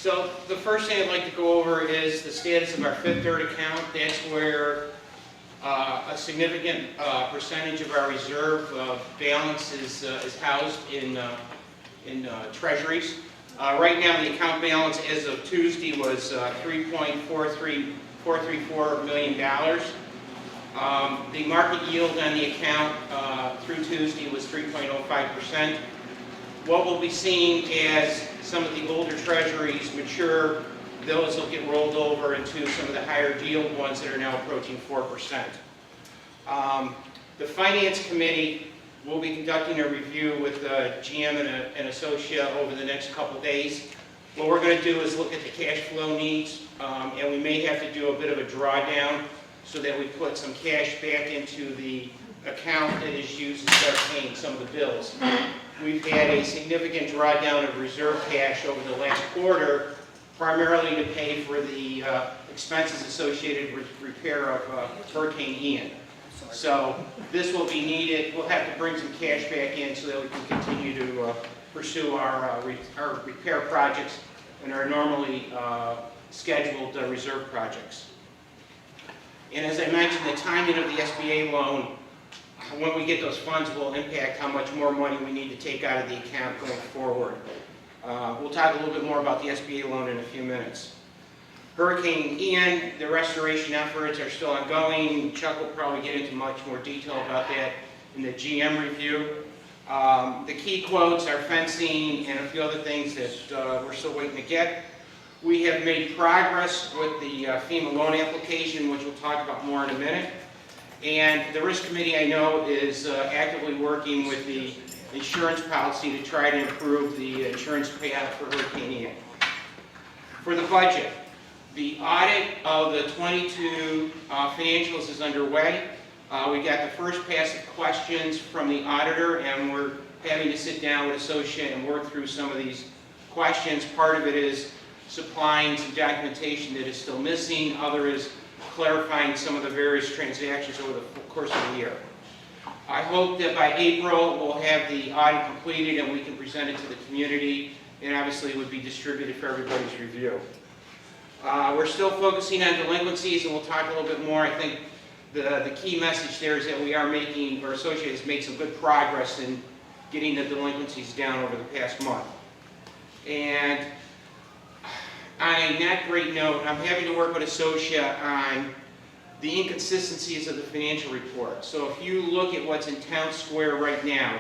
So the first thing I'd like to go over is the status of our Fifth Third account. That's where a significant percentage of our reserve balance is housed in treasuries. Right now, the account balance as of Tuesday was $3.434 million. The market yield on the account through Tuesday was 3.05%. What we'll be seeing as some of the older treasuries mature, those will get rolled over into some of the higher yield ones that are now approaching 4%. The Finance Committee will be conducting a review with GM and Associate over the next couple days. What we're going to do is look at the cash flow needs, and we may have to do a bit of a drawdown so that we put some cash back into the account that is used to start paying some of the bills. We've had a significant drawdown of reserve cash over the last quarter, primarily to pay for the expenses associated with repair of Hurricane Ian. So this will be needed. We'll have to bring some cash back in so that we can continue to pursue our repair projects and our normally scheduled reserve projects. And as I mentioned, the timing of the SBA loan, when we get those funds, will impact how much more money we need to take out of the account going forward. We'll talk a little bit more about the SBA loan in a few minutes. Hurricane Ian, the restoration efforts are still ongoing. Chuck will probably get into much more detail about that in the GM review. The key quotes are fencing and a few other things that we're still waiting to get. We have made progress with the FEMA loan application, which we'll talk about more in a minute. And the risk committee, I know, is actively working with the insurance policy to try to improve the insurance payout for Hurricane Ian. For the budget, the audit of the 22 financials is underway. We got the first pass of questions from the auditor, and we're having to sit down with Associate and work through some of these questions. Part of it is supplying some documentation that is still missing. Other is clarifying some of the various transactions over the course of the year. I hope that by April we'll have the audit completed and we can present it to the community, and obviously it would be distributed for everybody's review. We're still focusing on delinquencies, and we'll talk a little bit more. I think the key message there is that we are making, or Associate has made some good progress in getting the delinquencies down over the past month. And on a not great note, I'm having to work with Associate on the inconsistencies of the financial report. So if you look at what's in Town Square right now,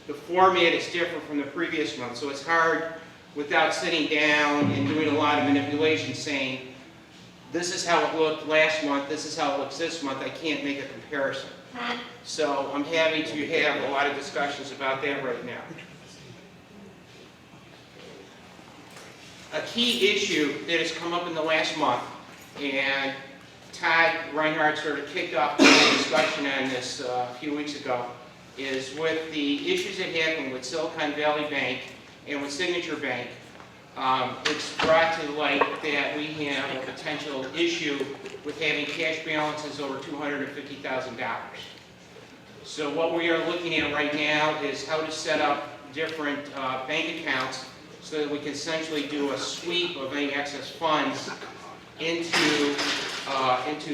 the format is different from the previous month. So it's hard, without sitting down and doing a lot of manipulation, saying, this is how it looked last month, this is how it looks this month. I can't make a comparison. So I'm having to have a lot of discussions about that right now. A key issue that has come up in the last month, and Todd Reinhardt sort of kicked off the discussion on this a few weeks ago, is with the issues that happened with Silicon Valley Bank and with Signature Bank. It's brought to light that we have a potential issue with having cash balances over $250,000. So what we are looking at right now is how to set up different bank accounts so that we can essentially do a sweep of any excess funds into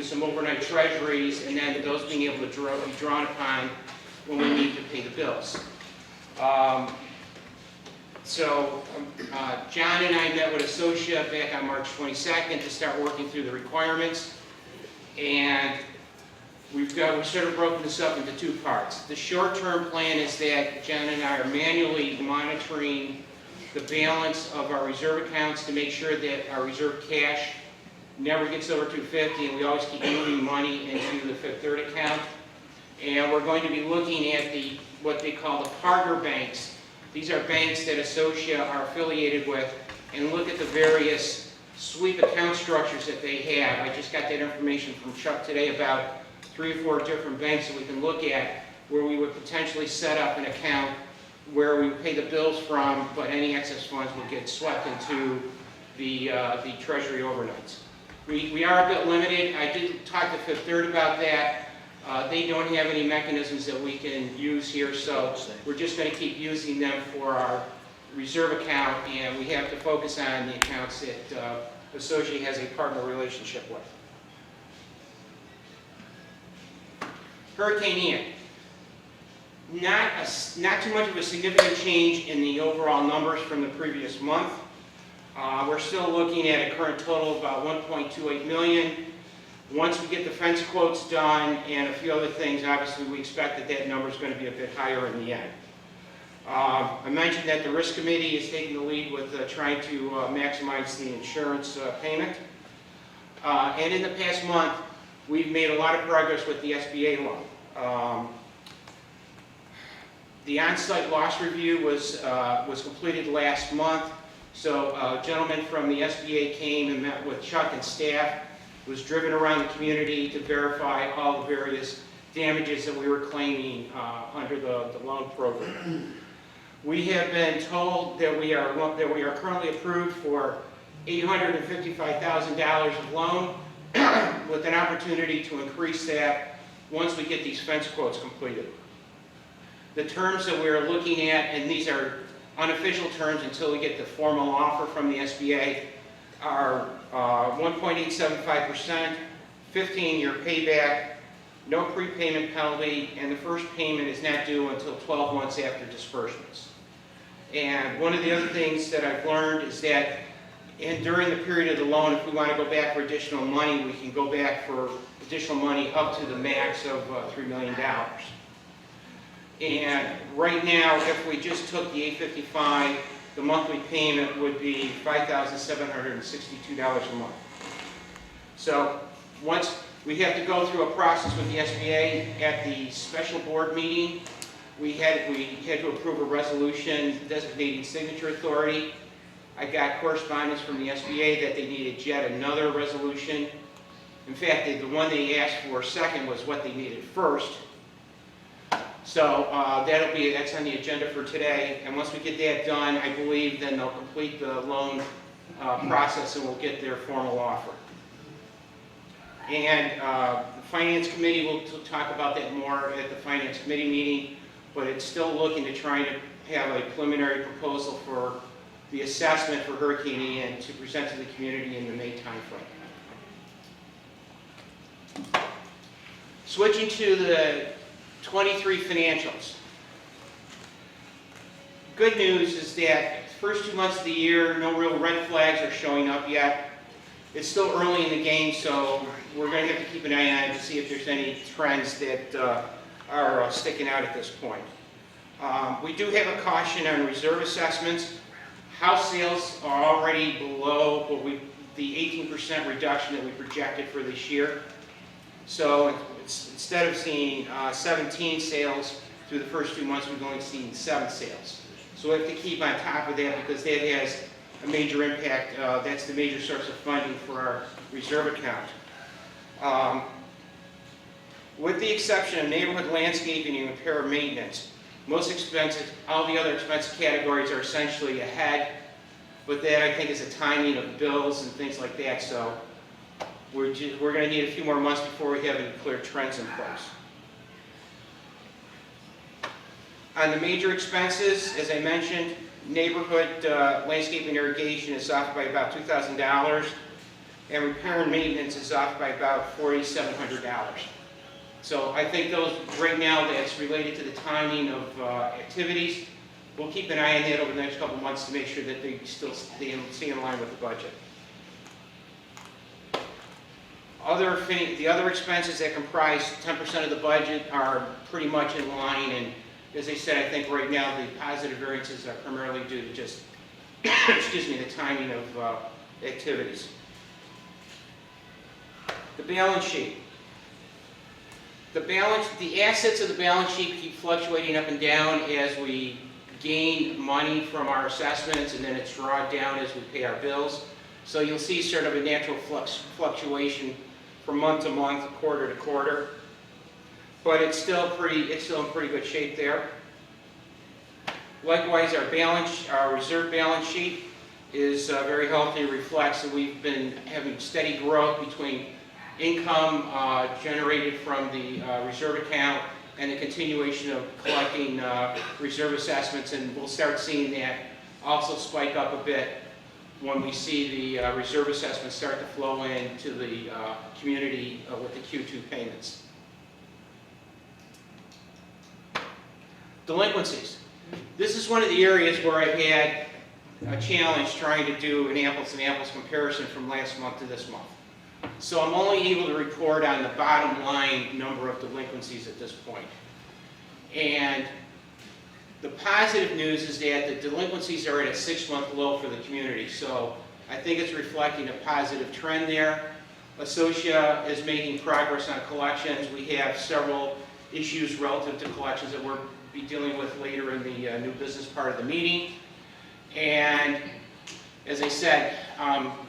some overnight treasuries, and then those being able to be drawn upon when we need to pay the bills. John and I met with Associate back on March 22nd to start working through the requirements, and we've sort of broken this up into two parts. The short-term plan is that John and I are manually monitoring the balance of our reserve accounts to make sure that our reserve cash never gets over $250, and we always keep moving money into the Fifth Third account. And we're going to be looking at what they call the partner banks. These are banks that Associate are affiliated with, and look at the various sweep account structures that they have. I just got that information from Chuck today about 3 or 4 different banks that we can look at where we would potentially set up an account where we pay the bills from, but any excess funds will get swept into the Treasury overnights. We are a bit limited. I did talk to Fifth Third about that. They don't have any mechanisms that we can use here, so we're just going to keep using them for our reserve account, and we have to focus on the accounts that Associate has a partner relationship with. Hurricane Ian. Not too much of a significant change in the overall numbers from the previous month. We're still looking at a current total of about $1.28 million. Once we get the fence quotes done and a few other things, obviously we expect that that number is going to be a bit higher in the end. I mentioned that the risk committee is taking the lead with trying to maximize the insurance payment. And in the past month, we've made a lot of progress with the SBA loan. The on-site loss review was completed last month. So a gentleman from the SBA came and met with Chuck and staff, was driven around the community to verify all the various damages that we were claiming under the loan program. We have been told that we are currently approved for $855,000 of loan with an opportunity to increase that once we get these fence quotes completed. The terms that we're looking at, and these are unofficial terms until we get the formal offer from the SBA, are 1.875%, 15-year payback, no prepayment penalty, and the first payment is not due until 12 months after disbursements. And one of the other things that I've learned is that during the period of the loan, if we want to go back for additional money, we can go back for additional money up to the max of $3 million. And right now, if we just took the $855, the monthly payment would be $5,762 a month. So once we have to go through a process with the SBA at the special board meeting, we had to approve a resolution designating signature authority. I got correspondence from the SBA that they needed yet another resolution. In fact, the one they asked for second was what they needed first. So that's on the agenda for today. And once we get that done, I believe then they'll complete the loan process and we'll get their formal offer. And the Finance Committee will talk about that more at the Finance Committee meeting, but it's still looking to try to have a preliminary proposal for the assessment for Hurricane Ian to present to the community in the May timeframe. Switching to the 23 financials. Good news is that the first 2 months of the year, no real red flags are showing up yet. It's still early in the game, so we're going to have to keep an eye on it to see if there's any trends that are sticking out at this point. We do have a caution on reserve assessments. House sales are already below the 18% reduction that we projected for this year. So instead of seeing 17 sales through the first 2 months, we've only seen 7 sales. So we have to keep on top of that because that has a major impact. That's the major source of funding for our reserve account. With the exception of neighborhood landscaping and repair and maintenance, most expenses, all the other expense categories are essentially ahead, but that I think is a timing of bills and things like that. So we're going to need a few more months before we have any clear trends in place. On the major expenses, as I mentioned, neighborhood landscaping irrigation is off by about $2,000, and repair and maintenance is off by about $4,700. So I think those, right now, that's related to the timing of activities. We'll keep an eye on that over the next couple of months to make sure that they still stay in line with the budget. The other expenses that comprise 10% of the budget are pretty much in line, and as I said, I think right now the positive variances are primarily due to just, excuse me, the timing of activities. The balance sheet. The assets of the balance sheet keep fluctuating up and down as we gain money from our assessments, and then it's drawn down as we pay our bills. So you'll see sort of a natural fluctuation from month to month, quarter to quarter. But it's still in pretty good shape there. Likewise, our reserve balance sheet is very healthy. It reflects that we've been having steady growth between income generated from the reserve account and the continuation of collecting reserve assessments, and we'll start seeing that also spike up a bit when we see the reserve assessments start to flow into the community with the Q2 payments. Delinquencies. This is one of the areas where I've had a challenge trying to do an apples and apples comparison from last month to this month. So I'm only able to report on the bottom line number of delinquencies at this point. And the positive news is that the delinquencies are at a 6-month low for the community. So I think it's reflecting a positive trend there. Associa is making progress on collections. We have several issues relative to collections that we'll be dealing with later in the new business part of the meeting. And as I said,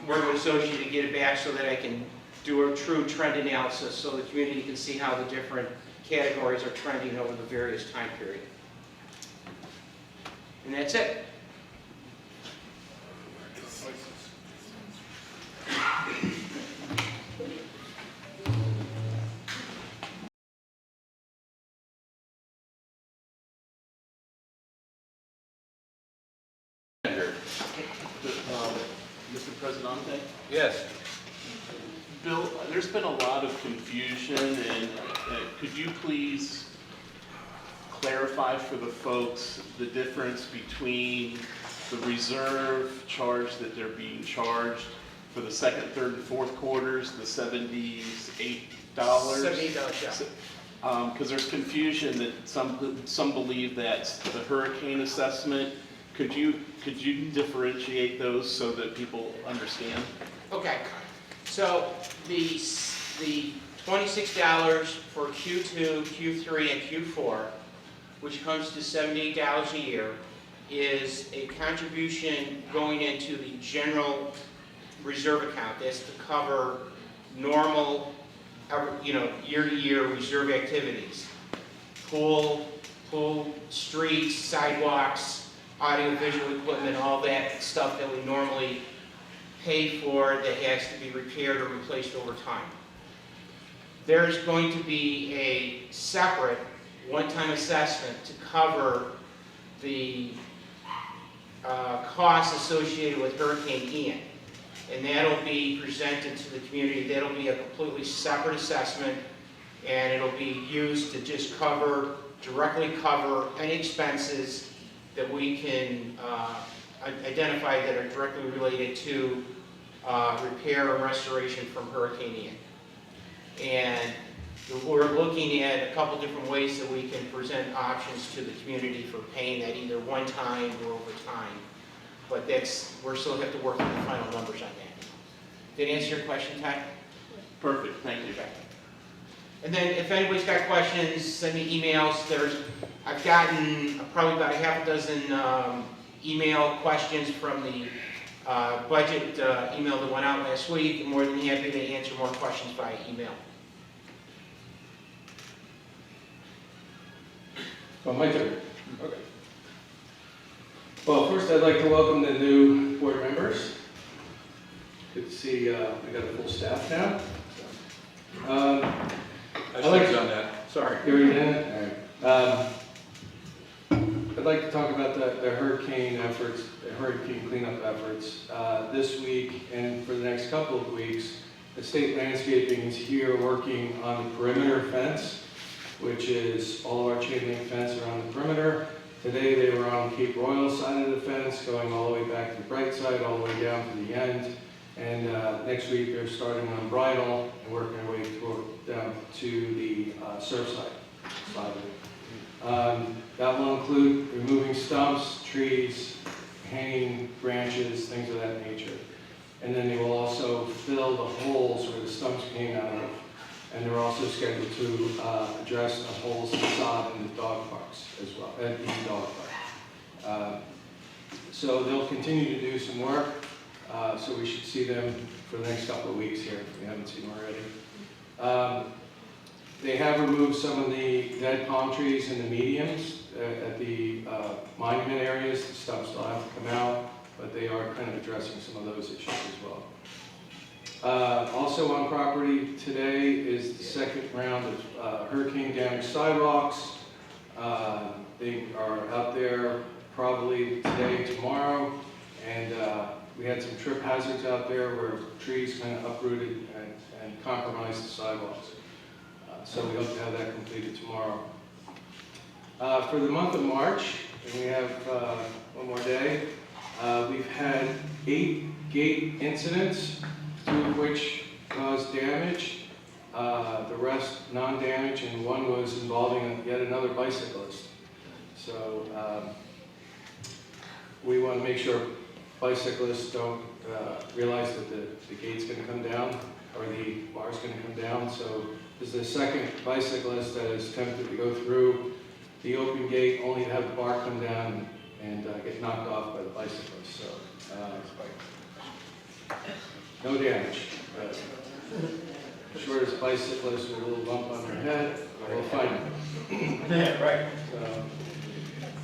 working with Associa to get it back so that I can do a true trend analysis so the community can see how the different categories are trending over the various time period. And that's it. Mr. Presidente? Yes. Bill, there's been a lot of confusion, and could you please clarify for the folks the difference between the reserve charge that they're being charged for the second, third, and fourth quarters, the $78? $78, yeah. Because there's confusion that some believe that's the hurricane assessment. Could you differentiate those so that people understand? Okay. So the $26 for Q2, Q3, and Q4, which comes to $78 a year, is a contribution going into the general reserve account. That's to cover normal, year-to-year reserve activities. Pool, streets, sidewalks, audio-visual equipment, all that stuff that we normally pay for that has to be repaired or replaced over time. There's going to be a separate one-time assessment to cover the costs associated with Hurricane Ian. And that'll be presented to the community. That'll be a completely separate assessment, and it'll be used to just directly cover any expenses that we can identify that are directly related to repair and restoration from Hurricane Ian. And we're looking at a couple different ways that we can present options to the community for paying that either one time or over time. But we still have to work on the final numbers on that. Did I answer your question, Ty? Perfect, thank you. Okay. And then if anybody's got questions, send me emails. I've gotten probably about a half a dozen email questions from the budget email that went out last week. I'm more than happy to answer more questions by email. Oh, my turn. Okay. Well, first I'd like to welcome the new board members. Good to see we got a full staff now. I should have done that. Sorry. You already did it? All right. I'd like to talk about the hurricane efforts, the hurricane cleanup efforts. This week and for the next couple of weeks, the state landscaping is here working on the perimeter fence, which is all of our chain link fence around the perimeter. Today they were on Cape Royal side of the fence, going all the way back to the Bright side, all the way down to the end. And next week they're starting on Bridal and working their way down to the Surfside side of it. That will include removing stumps, trees, hanging branches, things of that nature. And then they will also fill the holes where the stumps came out of. And they're also scheduled to address the holes in the sod in the dog parks as well, at the dog park. So they'll continue to do some work. So we should see them for the next couple of weeks here, if we haven't seen them already. They have removed some of the dead palm trees in the medians at the monument areas. The stumps still have to come out, but they are kind of addressing some of those issues as well. Also on property today is the second round of hurricane damaged sidewalks. They are out there probably today, tomorrow, and we had some trip hazards out there where trees kind of uprooted and compromised the sidewalks. So we hope to have that completed tomorrow. For the month of March, and we have one more day, we've had 8 gate incidents, 2 of which caused damage, the rest non-damage, and 1 was involving yet another bicyclist. So we want to make sure bicyclists don't realize that the gate's going to come down, or the bar's going to come down. So this is the second bicyclist that has attempted to go through the open gate only to have the bar come down and get knocked off by the bicyclist. So no damage. Shortest bicyclist with a little bump on her head, we'll find him. Yeah, right.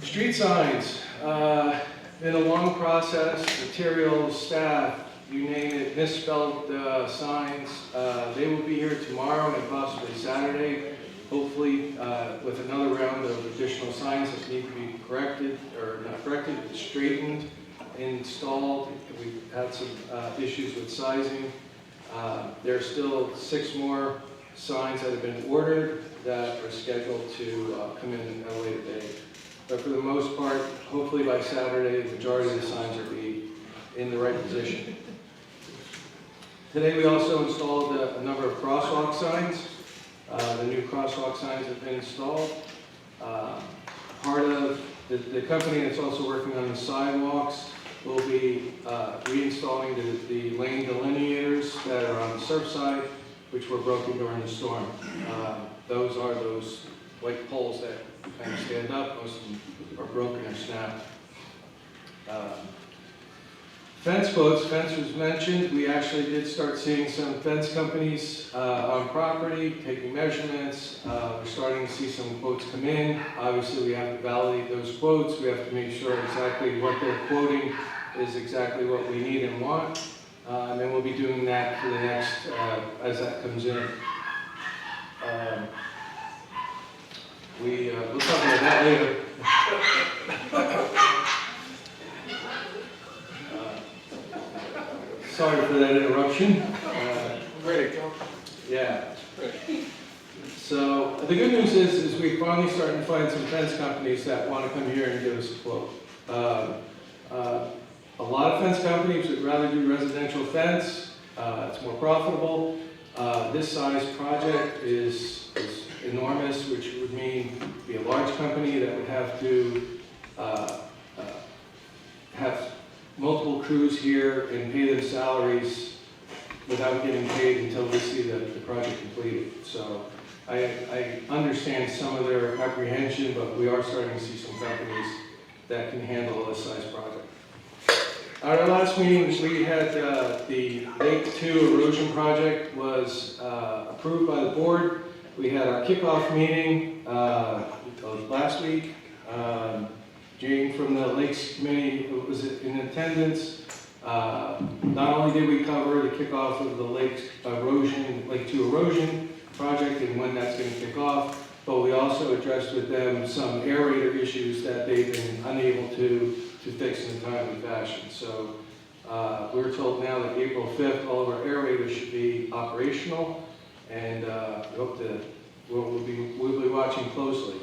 Street signs, been a long process, materials, staff, you name it, misspelled signs. They will be here tomorrow and possibly Saturday, hopefully with another round of additional signs that need to be corrected, or not corrected, but straightened, installed. We've had some issues with sizing. There are still 6 more signs that have been ordered that are scheduled to come in at a later date. But for the most part, hopefully by Saturday, the majority of the signs will be in the right position. Today we also installed a number of crosswalk signs. The new crosswalk signs have been installed. Part of the company that's also working on the sidewalks will be reinstalling the lane delineators that are on the surf side, which were broken during the storm. Those are those white poles that kind of stand up. Most of them are broken or snapped. Fence quotes, fence was mentioned. We actually did start seeing some fence companies on property, taking measurements. We're starting to see some quotes come in. Obviously, we have to validate those quotes. We have to make sure exactly what they're quoting is exactly what we need and want. And then we'll be doing that for the next, as that comes in. We'll talk about that later. Sorry for that interruption. Great. Yeah. So the good news is we're finally starting to find some fence companies that want to come here and give us a quote. A lot of fence companies would rather do residential fence. It's more profitable. This size project is enormous, which would mean be a large company that would have to have multiple crews here and pay them salaries without getting paid until we see the project completed. So I understand some of their apprehension, but we are starting to see some companies that can handle this size project. At our last meeting, we had the Lake 2 erosion project was approved by the board. We had our kickoff meeting last week. Jane from the Lakes Committee was in attendance. Not only did we cover the kickoff of the Lake 2 erosion project and when that's going to kick off, but we also addressed with them some aerator issues that they've been unable to fix in a timely fashion. So we're told now that April 5th, all of our aerators should be operational, and we hope to, we'll be watching closely.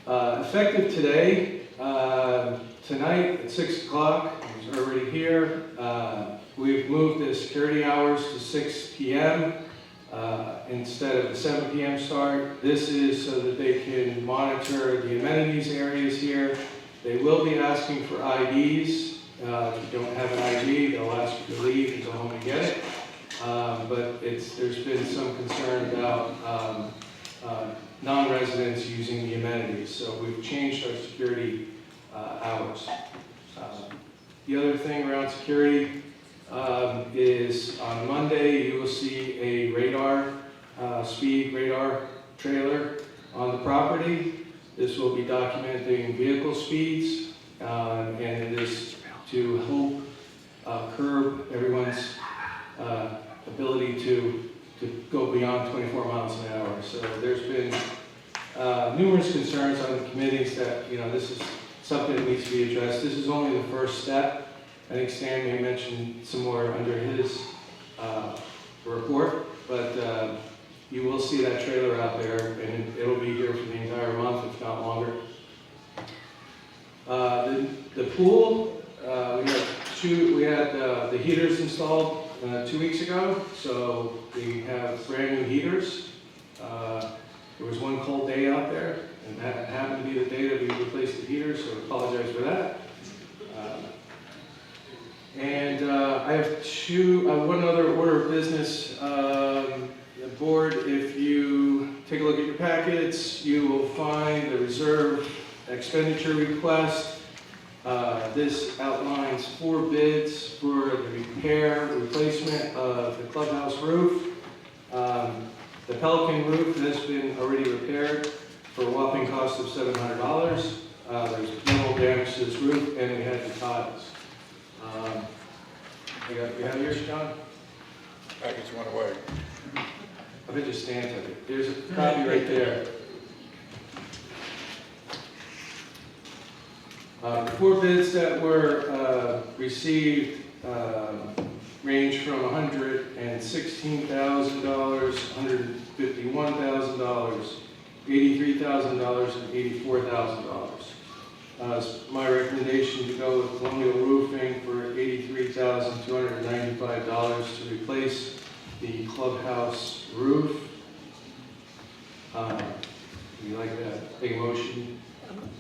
Effective today, tonight at 6 o'clock, it's already here. We've moved the security hours to 6 p.m. Instead of the 7 p.m. start. This is so that they can monitor the amenities areas here. They will be asking for IDs. If you don't have an ID, they'll ask you to leave and go home and get it. But there's been some concern about non-residents using the amenities, so we've changed our security hours. The other thing around security is on Monday you will see a speed radar trailer on the property. This will be documenting vehicle speeds, and it is to help curb everyone's ability to go beyond 24 miles an hour. So there's been numerous concerns on the committees that, this is something that needs to be addressed. This is only the first step. I think Stan may mention some more under his report, but you will see that trailer out there, and it'll be here for the entire month, if not longer. The pool, we had the heaters installed 2 weeks ago, so we have brand new heaters. There was one cold day out there, and that happened to be the day that we replaced the heaters, so I apologize for that. I have one other order of business. The board, if you take a look at your packets, you will find the reserve expenditure request. This outlines 4 bids for the replacement of the clubhouse roof. The Pelican roof has been already repaired for a whopping cost of $700. There's minimal damage to this roof, and we had the tiles. You have yours, John? Package went away. I bet you Stan took it. There's a copy right there. The 4 bids that were received range from $116,000, $151,000, $83,000, and $84,000. It's my recommendation to go with Colonial Roofing for $83,295 to replace the clubhouse roof. Would you like to take a motion?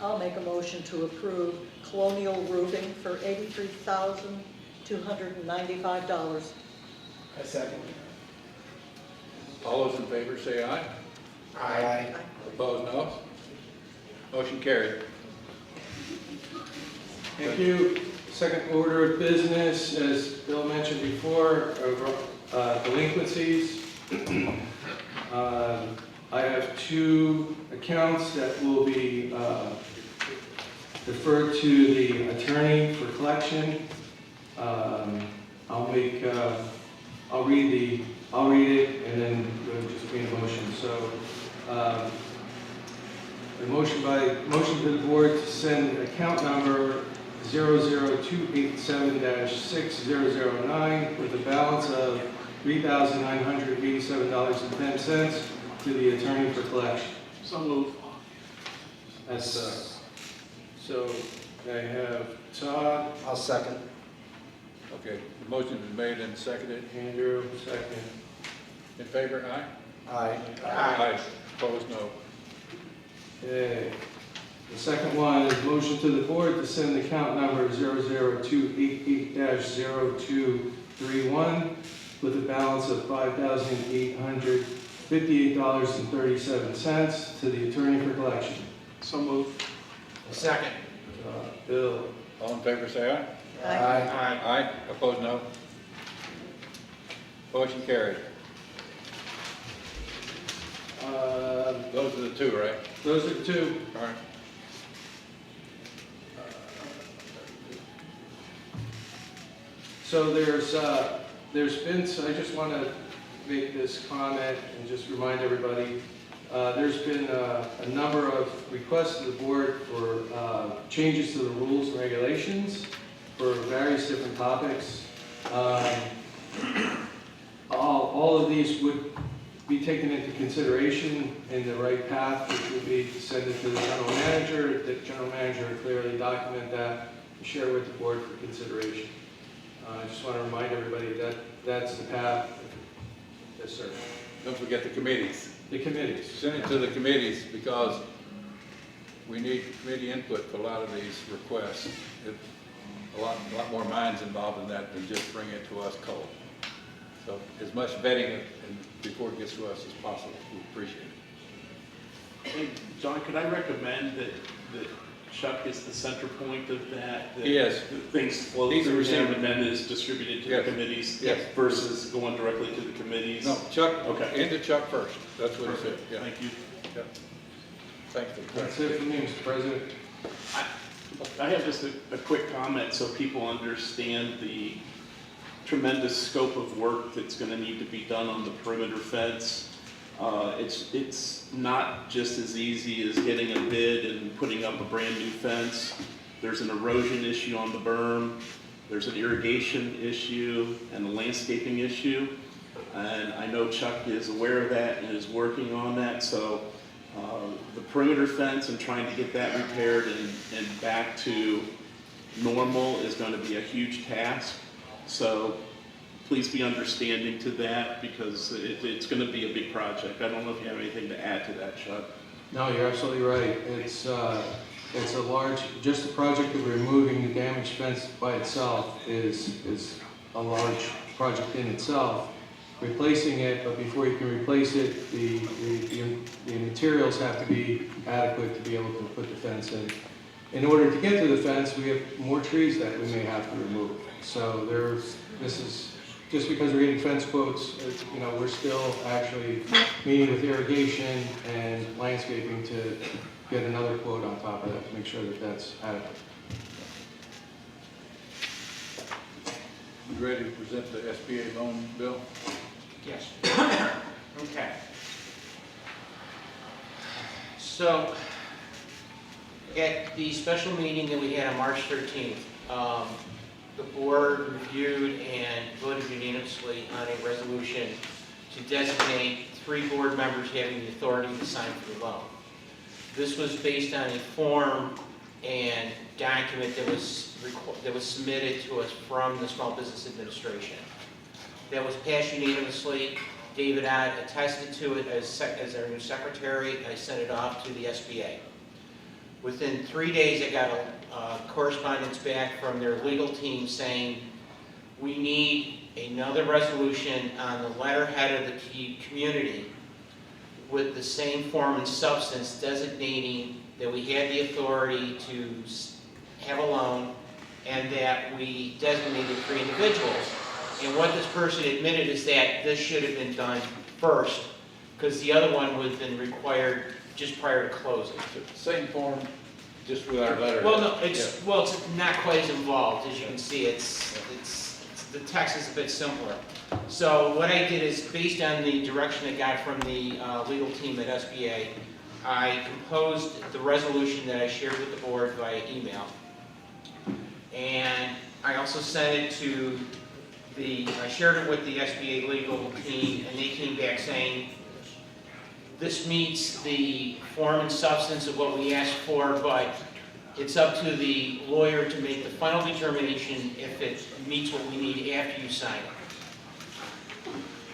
I'll make a motion to approve Colonial Roofing for $83,295. I second. All those in favor say aye. Aye. Opposed, no. Motion carried. Thank you. Second order of business, as Bill mentioned before, delinquencies. I have 2 accounts that will be deferred to the attorney for collection. I'll read it, and then it'll just be a motion. So, a motion to the board to send account number 00287-6009 with a balance of $3,987.10 to the attorney for collection. So move. That's so I have Todd, I'll second. Okay, the motion is made and seconded. Andrew, second. In favor, aye. Aye. Aye. Opposed, no. Okay. The second one is motion to the board to send account number 00288-0231 with a balance of $5,858.37 to the attorney for collection. So move. Second. Bill. All in favor, say aye. Aye. Aye. Opposed, no. Motion carried. Those are the 2, right? Those are the 2. All right. So there's been, I just want to make this comment and just remind everybody, there's been a number of requests to the board for changes to the rules and regulations for various different topics. All of these would be taken into consideration in the right path, which would be to send it to the general manager. The general manager would clearly document that and share with the board for consideration. I just want to remind everybody that that's the path. Yes, sir. Don't forget the committees. The committees. Send it to the committees because we need committee input for a lot of these requests. A lot more minds involved in that than just bring it to us cold. So as much vetting before it gets to us as possible, we appreciate it. Hey, John, could I recommend that Chuck is the center point of that? Yes. That things flow He's through him receiving. and then is distributed to Yes. the committees Yes. versus going directly to the committees? No, Chuck, Okay. into Chuck first. That's what he said. Perfect. Yeah. Thank you. Yeah. Thanks for the That's it for me, Mr. President. I have just a quick comment so people understand the tremendous scope of work that's going to need to be done on the perimeter fence. It's not just as easy as getting a bid and putting up a brand new fence. There's an erosion issue on the berm, there's an irrigation issue, and a landscaping issue. And I know Chuck is aware of that and is working on that, so the perimeter fence and trying to get that repaired and back to normal is going to be a huge task. So please be understanding to that, because it's going to be a big project. I don't know if you have anything to add to that, Chuck. No, you're absolutely right. It's a large, just the project of removing the damaged fence by itself is a large project in itself. Replacing it, but before you can replace it, the materials have to be adequate to be able to put the fence in. In order to get to the fence, we have more trees that we may have to remove. So this is, just because we're getting fence quotes, you know, we're still actually meeting with irrigation and landscaping to get another quote on top of that to make sure that that's adequate. You ready to present the SBA loan bill? Yes. Okay. So, at the special meeting that we had on March 13th, the board reviewed and voted unanimously on a resolution to designate 3 board members having the authority to sign for the loan. This was based on a form and document that was submitted to us from the Small Business Administration. That was passed unanimously. David Ott attested to it as our new secretary, and I sent it off to the SBA. Within 3 days, I got a correspondence back from their legal team saying, we need another resolution on the letterhead of the community with the same form and substance designating that we had the authority to have a loan and that we designated 3 individuals. And what this person admitted is that this should have been done first, because the other one would have been required just prior to closing. Same form, just with our letter. Well, no, it's not quite as involved as you can see. It's the text is a bit simpler. So what I did is, based on the direction I got from the legal team at SBA, I composed the resolution that I shared with the board via email, and I also sent it to I shared it with the SBA legal team, and they came back saying, this meets the form and substance of what we asked for, but it's up to the lawyer to make the final determination if it meets what we need after you sign it.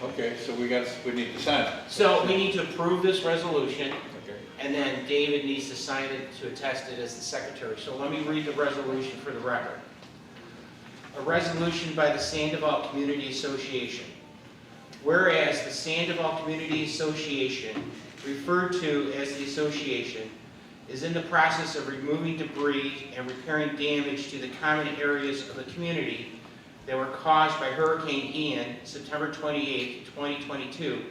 Okay, so we need to sign it. So we need to approve this resolution, Okay. and then David needs to sign it to attest it as the secretary. So let me read the resolution for the record. A resolution by the Sandoval Community Association. Whereas the Sandoval Community Association, referred to as the association, is in the process of removing debris and repairing damage to the common areas of the community that were caused by Hurricane Ian, September 28, 2022,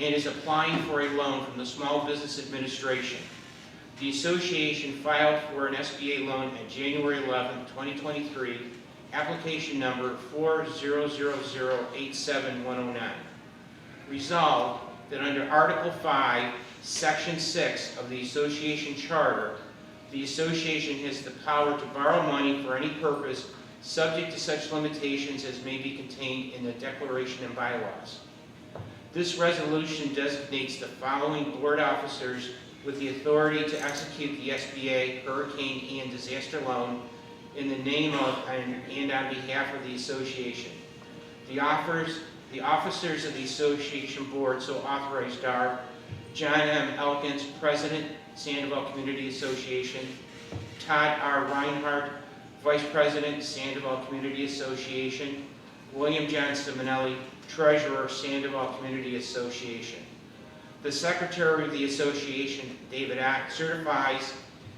and is applying for a loan from the Small Business Administration. The association filed for an SBA loan on January 11, 2023, application number 400087109. Resolved that under Article 5, Section 6 of the Association Charter, the association has the power to borrow money for any purpose, subject to such limitations as may be contained in the Declaration and Bylaws. This resolution designates the following board officers with the authority to execute the SBA Hurricane Ian Disaster Loan in the name of and on behalf of the association. The officers of the association board so authorized are John M. Elkins, President, Sandoval Community Association; Todd R. Reinhardt, Vice President, Sandoval Community Association; William John Simonelli, Treasurer, Sandoval Community Association. The Secretary of the Association, David Ott, certifies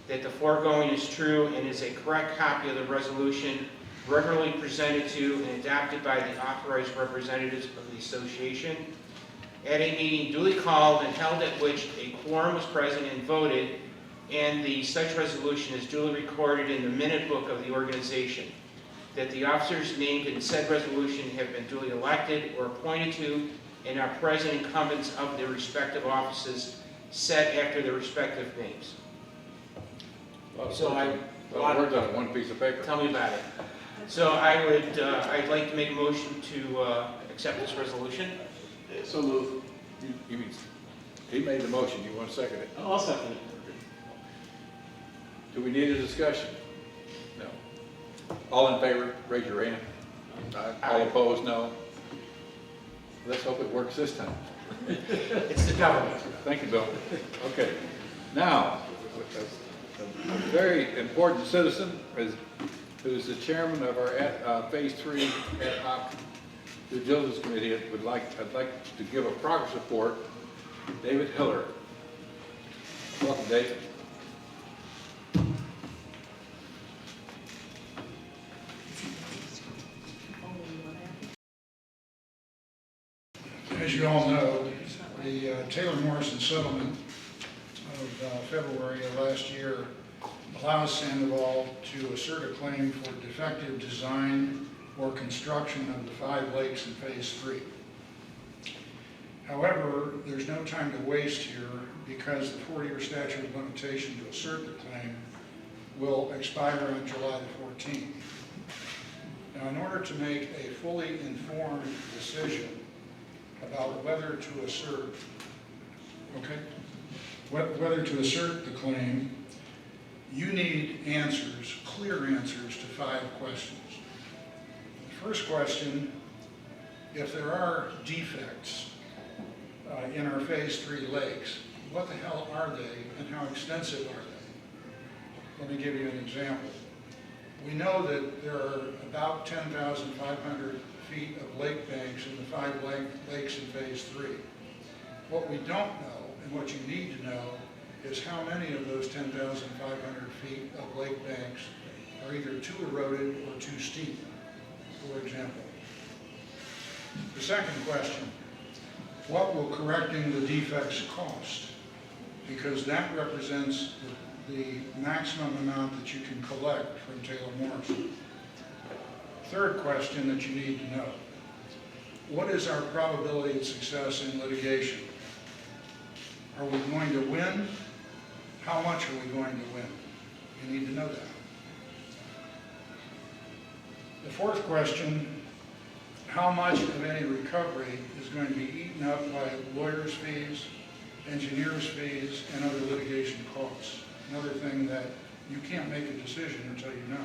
that the foregoing is true and is a correct copy of the resolution regularly presented to and adopted by the authorized representatives of the association at a meeting duly called and held at which a quorum was present and voted, and such resolution is duly recorded in the minute book of the organization. That the officers named in said resolution have been duly elected or appointed to and our present incumbents of their respective offices set after their respective names. So A lot of words on one piece of paper. Tell me about it. So I'd like to make a motion to accept this resolution. So move. You mean, he made the motion, you want to second it? I'll second it. Do we need a discussion? No. All in favor, raise your hand. All opposed, no. Let's hope it works this time. It's the government. Thank you, Bill. Okay. Now, a very important citizen who's the chairman of our Phase 3 ad hoc due diligence committee I'd like to give a progress report. David Hiller. Welcome, David. As you all know, the Taylor Morrison settlement of February of last year allows Sandoval to assert a claim for defective design or construction of the 5 lakes in Phase 3. However, there's no time to waste here because the 4-year statute of limitation to assert the claim will expire on July the 14th. Now, in order to make a fully informed decision about whether to assert, whether to assert the claim, you need answers, clear answers to 5 questions. The first question, if there are defects in our Phase 3 lakes, what the hell are they and how extensive are they? Let me give you an example. We know that there are about 10,500 feet of lake banks in the 5 lakes in Phase 3. What we don't know, and what you need to know, is how many of those 10,500 feet of lake banks are either too eroded or too steep, for example. The second question, what will correcting the defects cost? Because that represents the maximum amount that you can collect from Taylor Morrison. Third question that you need to know, what is our probability of success in litigation? Are we going to win? How much are we going to win? You need to know that. The fourth question, how much of any recovery is going to be eaten up by lawyers' fees, engineers' fees, and other litigation costs? Another thing that you can't make a decision until you know.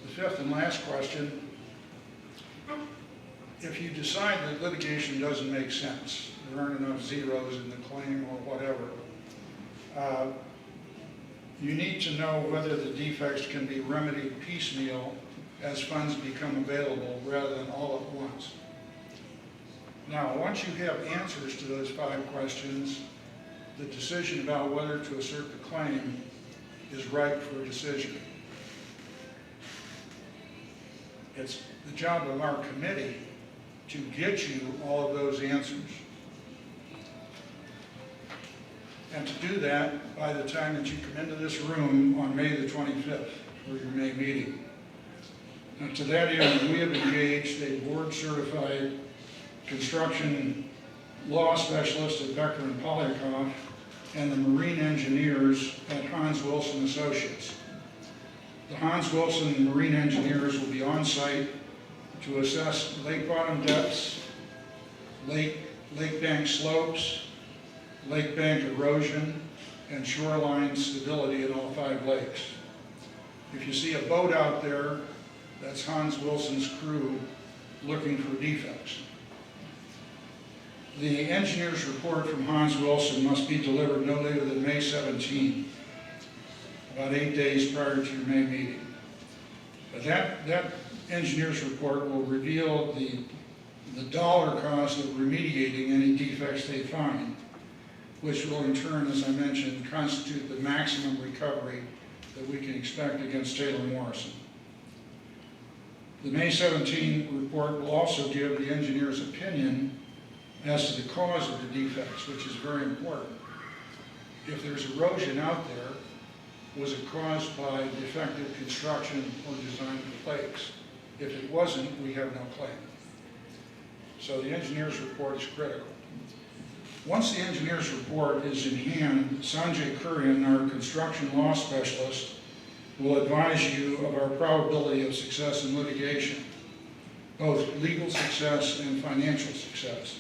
The fifth and last question, if you decide that litigation doesn't make sense, there aren't enough zeros in the claim or whatever, you need to know whether the defects can be remedied piecemeal as funds become available rather than all at once. Now, once you have answers to those 5 questions, the decision about whether to assert the claim is ripe for a decision. It's the job of our committee to get you all of those answers. And to do that by the time that you come into this room on May the 25th for your May meeting. And to that end, we have engaged a board-certified construction law specialist at Becker and Polyakoff and the marine engineers at Hans Wilson Associates. The Hans Wilson marine engineers will be on site to assess lake bottom depths, lake bank slopes, lake bank erosion, and shoreline stability in all 5 lakes. If you see a boat out there, that's Hans Wilson's crew looking for defects. The engineer's report from Hans Wilson must be delivered no later than May 17, about 8 days prior to your May meeting. But that engineer's report will reveal the dollar cost of remediating any defects they find, which will in turn, as I mentioned, constitute the maximum recovery that we can expect against Taylor Morrison. The May 17 report will also give the engineer's opinion as to the cause of the defects, which is very important. If there's erosion out there, was it caused by defective construction or design of the lakes? If it wasn't, we have no claim. So the engineer's report is critical. Once the engineer's report is in hand, Sanjay Kurian, our construction law specialist, will advise you of our probability of success in litigation, both legal success and financial success.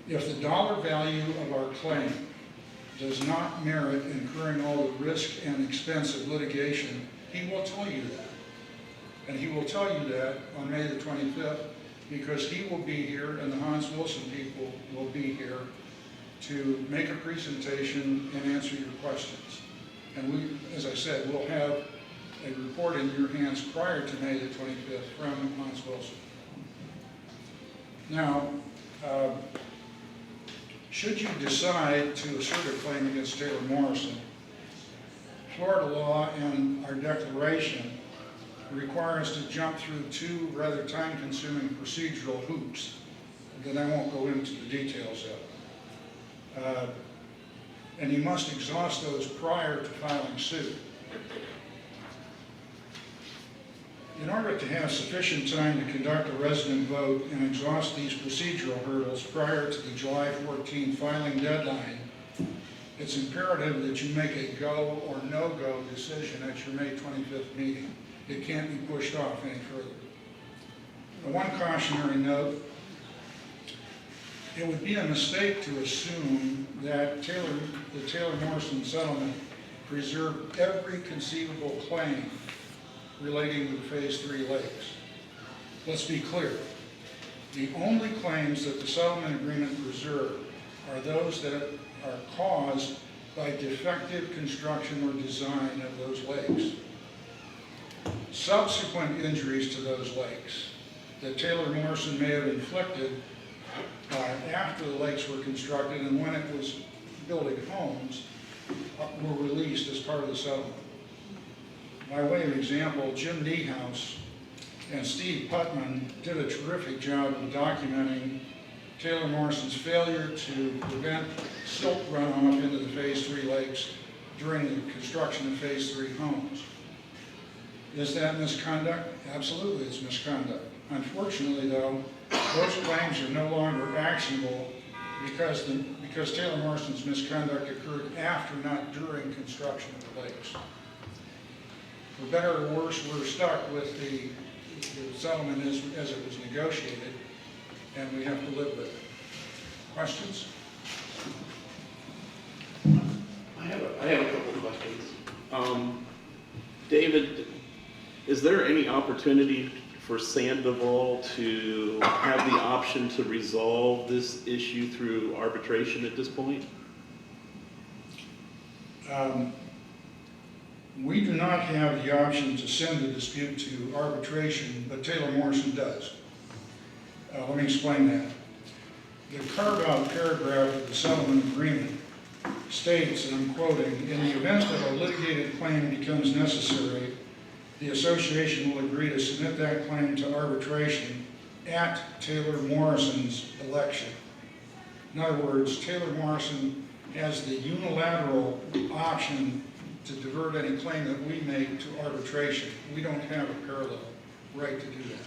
If the dollar value of our claim does not merit incurring all the risk and expense of litigation, he will tell you that. And he will tell you that on May the 25th, because he will be here and the Hans Wilson people will be here to make a presentation and answer your questions. And we, as I said, will have a report in your hands prior to May the 25th from Hans Wilson. Now, should you decide to assert a claim against Taylor Morrison, Florida law and our declaration require us to jump through two rather time-consuming procedural hoops that I won't go into the details of. And you must exhaust those prior to filing suit. In order to have sufficient time to conduct a resident vote and exhaust these procedural hurdles prior to the July 14 filing deadline, it's imperative that you make a go or no-go decision at your May 25th meeting. It can't be pushed off any further. One cautionary note, it would be a mistake to assume that the Taylor-Morrison settlement preserved every conceivable claim relating to the Phase 3 lakes. Let's be clear. The only claims that the settlement agreement preserved are those that are caused by defective construction or design of those lakes. Subsequent injuries to those lakes that Taylor Morrison may have inflicted after the lakes were constructed and when it was building homes were released as part of the settlement. By way of example, Jim Niehaus and Steve Putman did a terrific job of documenting Taylor Morrison's failure to prevent silt runoff into the Phase 3 lakes during the construction of Phase 3 homes. Is that misconduct? Absolutely, it's misconduct. Unfortunately, though, those claims are no longer actionable because Taylor Morrison's misconduct occurred after, not during, construction of the lakes. For better or worse, we're stuck with the settlement as it was negotiated, and we have to live with it. Questions? I have a couple of questions. David, is there any opportunity for Sandoval to have the option to resolve this issue through arbitration at this point? We do not have the option to send the dispute to arbitration, but Taylor Morrison does. Let me explain that. The carve-out paragraph of the settlement agreement states, and I'm quoting, "In the event that a litigated claim becomes necessary, the association will agree to submit that claim to arbitration at Taylor Morrison's election." In other words, Taylor Morrison has the unilateral option to divert any claim that we make to arbitration. We don't have a parallel right to do that.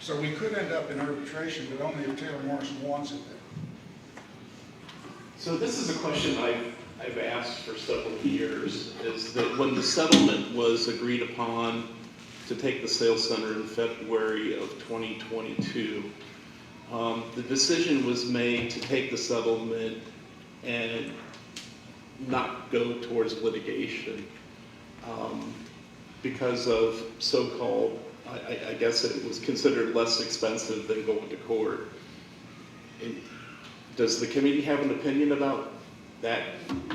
So we could end up in arbitration, but only if Taylor Morrison wants it there. So this is a question I've asked for several years, is that when the settlement was agreed upon to take the sales center in February of 2022, the decision was made to take the settlement and not go towards litigation because of so-called, I guess it was considered less expensive than going to court. And does the committee have an opinion about that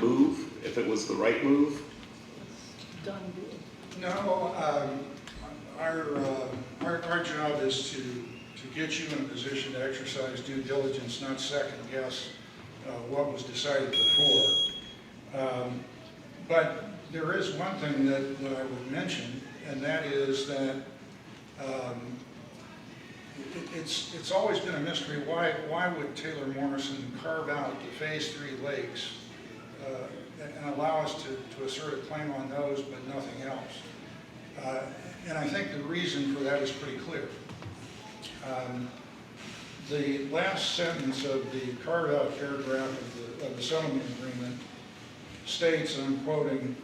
move, if it was the right move? Done deal. No, our job is to get you in a position to exercise due diligence, not second guess what was decided before. But there is one thing that I would mention, and that is that it's always been a mystery why would Taylor Morrison carve out the Phase 3 lakes and allow us to assert a claim on those but nothing else. And I think the reason for that is pretty clear. The last sentence of the carved-out paragraph of the settlement agreement states, and I'm quoting,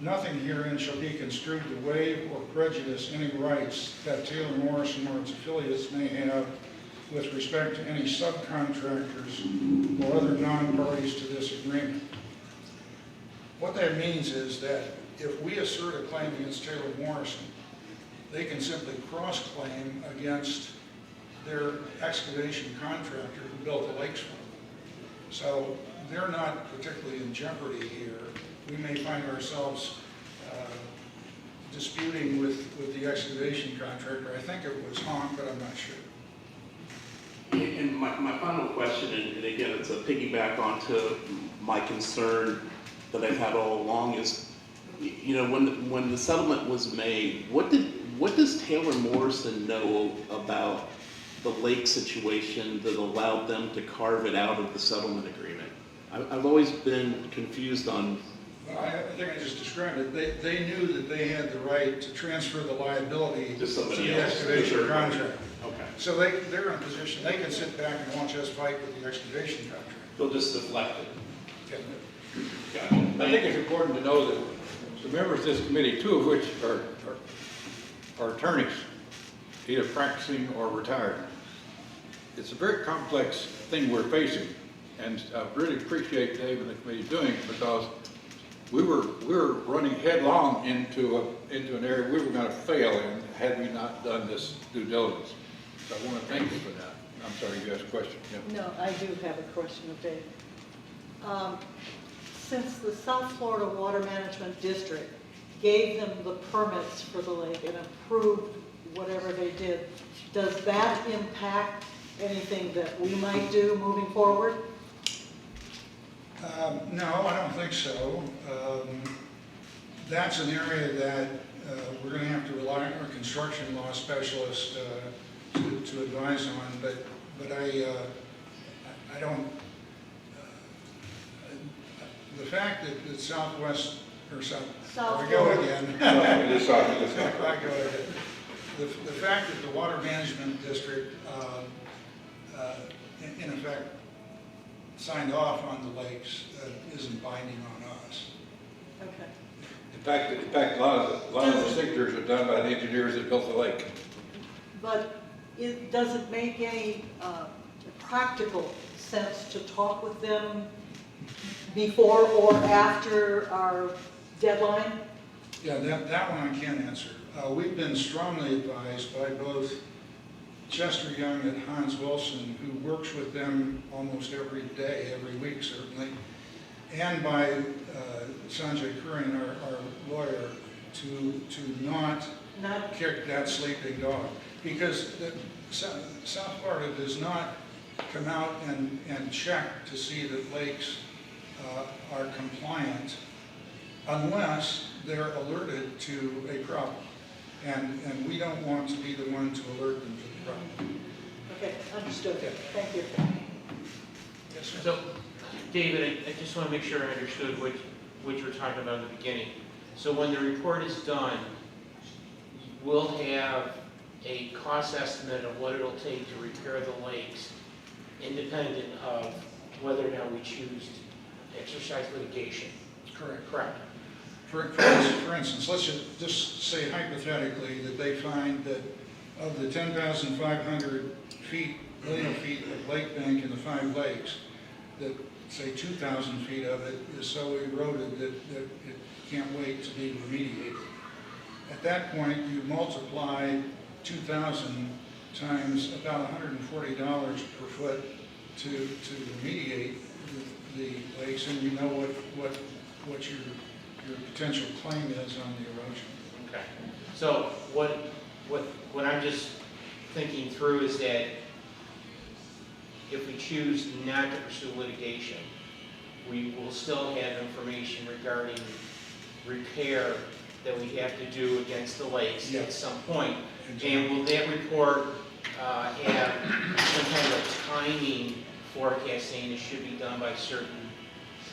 "Nothing herein shall be construed to waive or prejudice any rights that Taylor Morrison or its affiliates may have with respect to any subcontractors or other non-parties to this agreement." What that means is that if we assert a claim against Taylor Morrison, they can simply cross-claim against their excavation contractor who built the lakes for them. So they're not particularly in jeopardy here. We may find ourselves disputing with the excavation contractor. I think it was Honk, but I'm not sure. And my final question, and again, it's a piggyback onto my concern that I've had all along is, you know, when the settlement was made, what does Taylor Morrison know about the lake situation that allowed them to carve it out of the settlement agreement? I've always been confused on. Well, I think I just described it. They knew that they had the right to transfer the liability To somebody the else. excavation contractor. Okay. So they're in a position, they can sit back and watch us fight with the excavation contractor. They'll just deflect it. Okay. Got it. I think it's important to know that the members of this committee, two of which are attorneys, either practicing or retired. It's a very complex thing we're facing, and I really appreciate Dave and the committee doing it, because we were running headlong into an area we were going to fail in had we not done this due diligence. So I want to thank you for that. I'm sorry, you asked a question. Yeah. No, I do have a question of Dave. Since the South Florida Water Management District gave them the permits for the lake and approved whatever they did, does that impact anything that we might do moving forward? No, I don't think so. That's an area that we're going to have to rely on our construction law specialist to advise on, but I don't, the fact that Southwest, or South, South I go Florida. again. No, this side, this side. I go ahead. The fact that the Water Management District, in effect, signed off on the lakes isn't binding on us. Okay. In fact, a lot of the signatures are done by the engineers that built the lake. But does it make any practical sense to talk with them before or after our deadline? Yeah, that one I can answer. We've been strongly advised by both Chester Young and Hans Wilson, who works with them almost every day, every week certainly, and by Sanjay Kurin, our lawyer, to not kick that sleeping dog. Because South Florida does not come out and check to see that lakes are compliant unless they're alerted to a problem. And we don't want to be the one to alert them to the problem. Okay, understood. Thank you. Yes, sir. So, David, I just want to make sure I understood what you were talking about in the beginning. So when the report is done, we'll have a cost estimate of what it'll take to repair the lakes, independent of whether or not we choose to exercise litigation. Correct. Correct. For instance, let's just say hypothetically that they find that of the 10,500 linear feet of lake bank in the 5 lakes, that say 2,000 feet of it is so eroded that it can't wait to be remediated. At that point, you multiply 2,000 times about $140 per foot to remediate the lakes, and you know what your potential claim is on the erosion. Okay. So what I'm just thinking through is that if we choose not to pursue litigation, we will still have information regarding repair that we have to do against the lakes at some point. And will that report have some kind of timing forecast saying it should be done by certain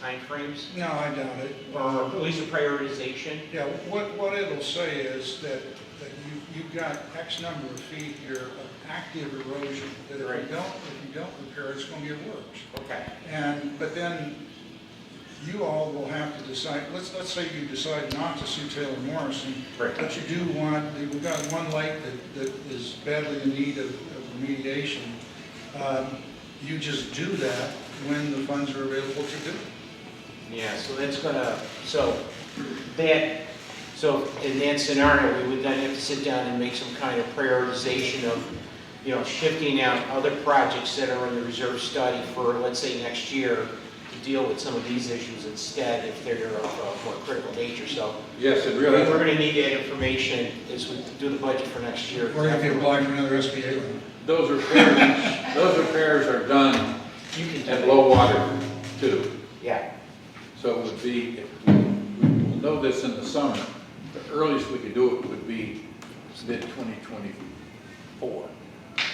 timeframes? No, I doubt it. Or at least a prioritization? Yeah, what it'll say is that that you've got X number of feet here of active erosion, that Right. if you don't repair, it's gonna get worse. Okay. But then you all will have to decide, let's say you decide not to sue Taylor Morrison, Right. but you do want, we've got one lake that is badly in need of remediation. You just do that when the funds are available to do it. Yeah, so that's gonna, so in that scenario, we would then have to sit down and make some kind of prioritization of, shifting out other projects that are in the reserve study for, let's say, next year to deal with some of these issues instead if they're of more critical nature. So Yes, it we're really, going to need that information as we do the budget for next year. Or if you apply for another SBA loan. those repairs are done You can do at that. low water too. Yeah. So it would be, we'll know this in the summer, the earliest we could do it would be mid-2024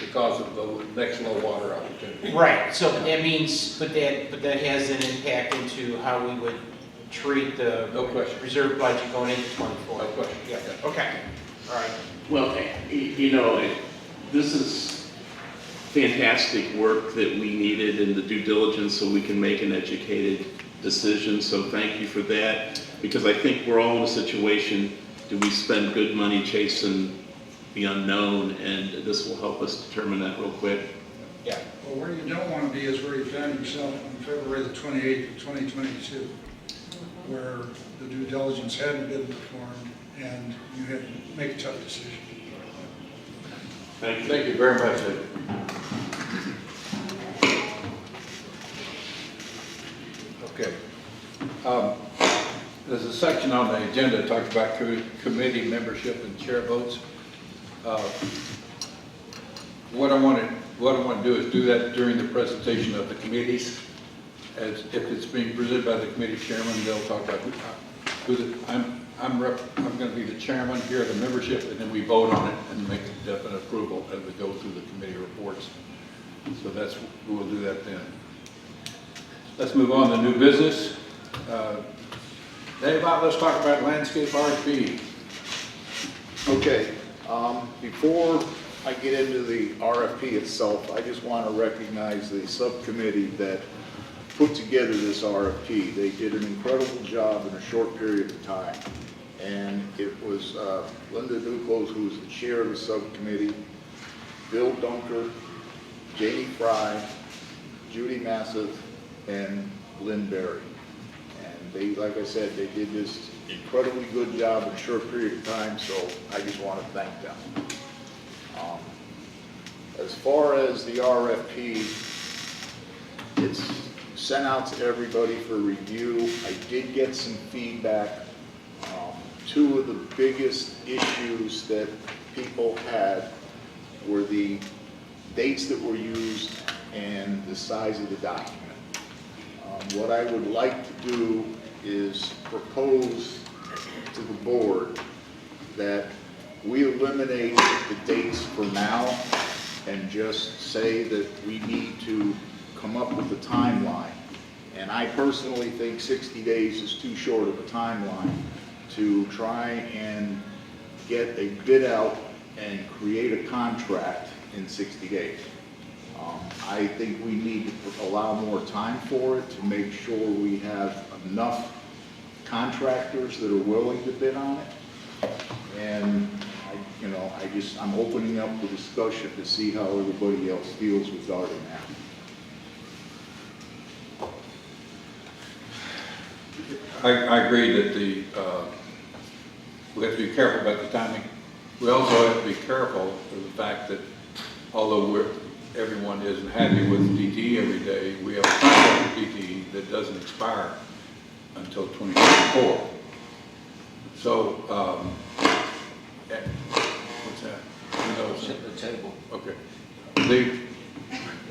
because of the next low water opportunity. Right, so that means, but that has an impact into how we would treat the No question. reserve budget going into 24. No question. Yeah, okay, all right. Well, this is fantastic work that we needed in the due diligence so we can make an educated decision. So thank you for that, because I think we're all in a situation, do we spend good money chasing the unknown? And this will help us determine that real quick. Yeah. Well, where you don't want to be is where you found yourself on February the 28th of 2022, where the due diligence hadn't been performed and you had to make a tough decision. Thank you. Thank you very much. Okay. There's a section on the agenda that talks about committee membership and chair votes. What I want to do is do that during the presentation of the committees. As if it's being presented by the committee chairman, they'll talk about I'm going to be the chairman here of the membership, and then we vote on it and make a definite approval as we go through the committee reports. So we'll do that then. Let's move on to new business. Dave, let's talk about landscape RFP. Okay, before I get into the RFP itself, I just want to recognize the subcommittee that put together this RFP. They did an incredible job in a short period of time. And it was Linda Duclos, who was the chair of the subcommittee, Bill Dunker, Janie Fry, Judy Masseth, and Lynn Berry. And they, like I said, they did this incredibly good job in a short period of time, so I just want to thank them. As far as the RFP, it's sent out to everybody for review. I did get some feedback. Two of the biggest issues that people had were the dates that were used and the size of the document. What I would like to do is propose to the board that we eliminate the dates for now and just say that we need to come up with a timeline. And I personally think 60 days is too short of a timeline to try and get a bid out and create a contract in 60 days. I think we need to allow more time for it to make sure we have enough contractors that are willing to bid on it. And I'm opening up the discussion to see how everybody else feels regarding that. I agree that we have to be careful about the timing. We also have to be careful of the fact that although everyone isn't happy with DTE every day, we have a contract with DTE that doesn't expire until 2024. So, what's that? The table. Okay.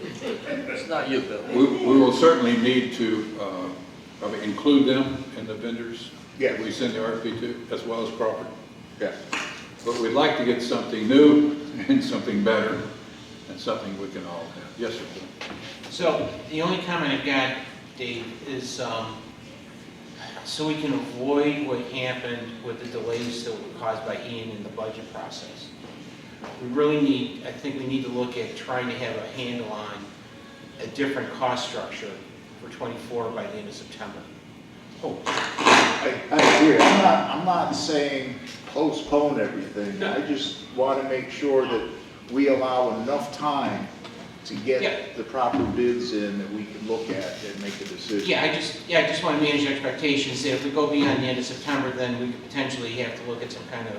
It's not you, Bill. We will certainly need to probably include them in the vendors that we send the RFP to, as well as Crawford. Yeah. But we'd like to get something new and something better and something we can all have. Yes, sir. So the only comment I've got, Dave, is so we can avoid what happened with the delays that were caused by Ian in the budget process. We really need, I think we need to look at trying to have a handle on a different cost structure for 24 by the end of September. Oh, I agree. I'm not saying postpone everything. No. I just want to make sure that we allow enough time to Yeah. get the proper bids in that we can look at and make a decision. yeah, I just want to manage expectations. That if we go beyond the end of September, then we could potentially have to look at some kind of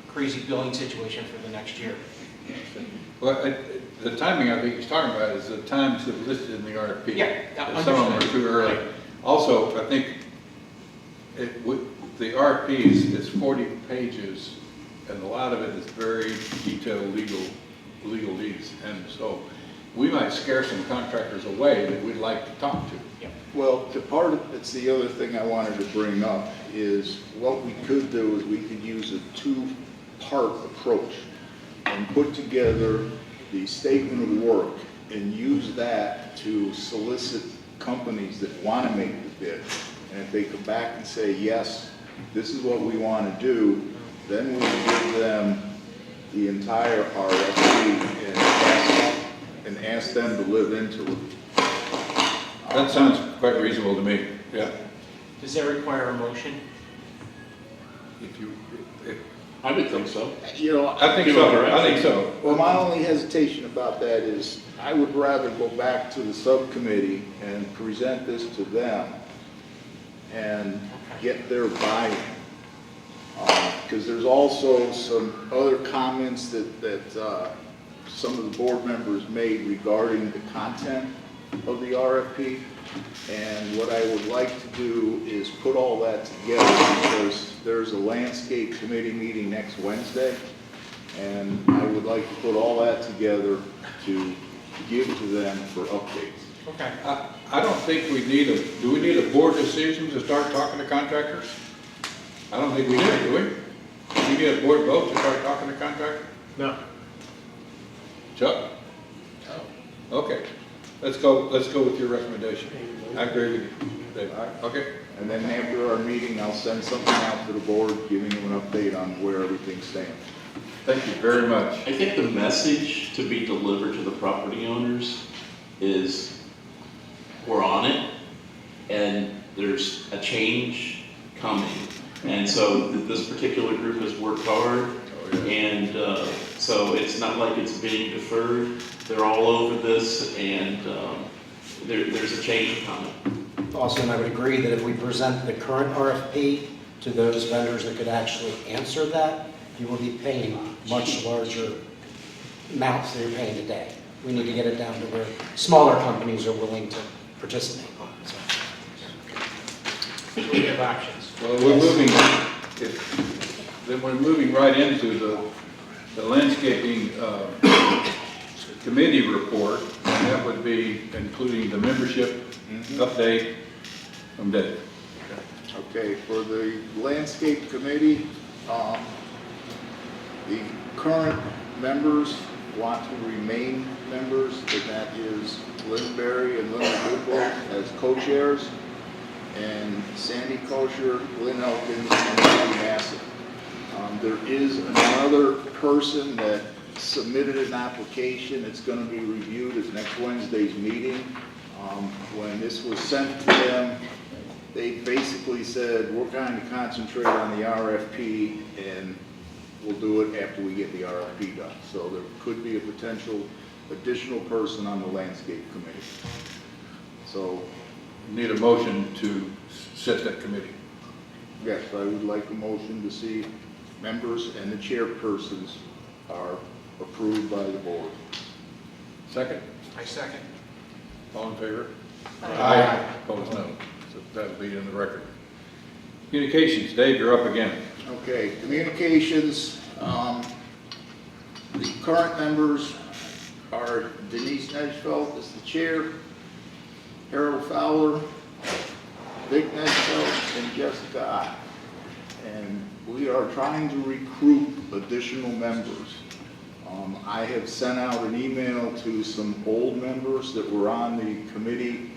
crazy billing situation for the next year. Well, the timing I think he's talking about is the times that are listed in the RFP. Yeah, Some of them are too early. Also, I think the RFP is 40 pages, and a lot of it is very detailed legal needs. And so we might scare some contractors away that we'd like to talk to. Well, it's the other thing I wanted to bring up is what we could do is we could use a two-part approach and put together the statement of work and use that to solicit companies that want to make the bid. And if they come back and say, yes, this is what we want to do, then we give them the entire RFP and ask them to live into it. That sounds quite reasonable to me, yeah. Does that require a motion? I would think so. You know, I think so. well, my only hesitation about that is I would rather go back to the subcommittee and present this to them and get their buy-in. Because there's also some other comments that some of the board members made regarding the content of the RFP. And what I would like to do is put all that together because there's a landscape committee meeting next Wednesday. And I would like to put all that together to give to them for updates. Okay. I don't think do we need a board decision to start talking to contractors? I don't think we do we? Do we need a board vote to start talking to contractors? No. Chuck? No. Okay, let's go with your recommendation. I agree with you, Dave. Okay? And then after our meeting, I'll send something out to the board, giving them an update on where everything stands. Thank you very much. I think the message to be delivered to the property owners is we're on it and there's a change coming. And so this particular group has worked hard and so it's not like it's being deferred. They're all over this and there's a change coming. Also, and I would agree that if we present the current RFP to those vendors that could actually answer that, you will be paying much larger amounts than you're paying today. We need to get it down to where smaller companies are willing to participate. So. We have options. Well, we're moving right into the landscaping committee report, and that would be including the membership update from Dave. Okay, for the landscape committee, the current members want to remain members, and that is Lynn Berry and Linda Goodwell as co-chairs, and Sandy Kosher, Lynn Elkins, and Andy Massett. There is another person that submitted an application. It's going to be reviewed at next Wednesday's meeting. When this was sent to them, they basically said, we're going to concentrate on the RFP and we'll do it after we get the RFP done. So there could be a potential additional person on the landscape committee. So, Need a motion to set that committee. yes, I would like a motion to see members and the chairpersons are approved by the board. Second? I second. All in favor? Aye. Opposed, no. So that'll be in the record. Communications, Dave, you're up again. Okay, communications, the current members are Denise Nedgefeld as the chair, Harold Fowler, Vic Nedgefeld, and Jessica Ott. And we are trying to recruit additional members. I have sent out an email to some old members that were on the committee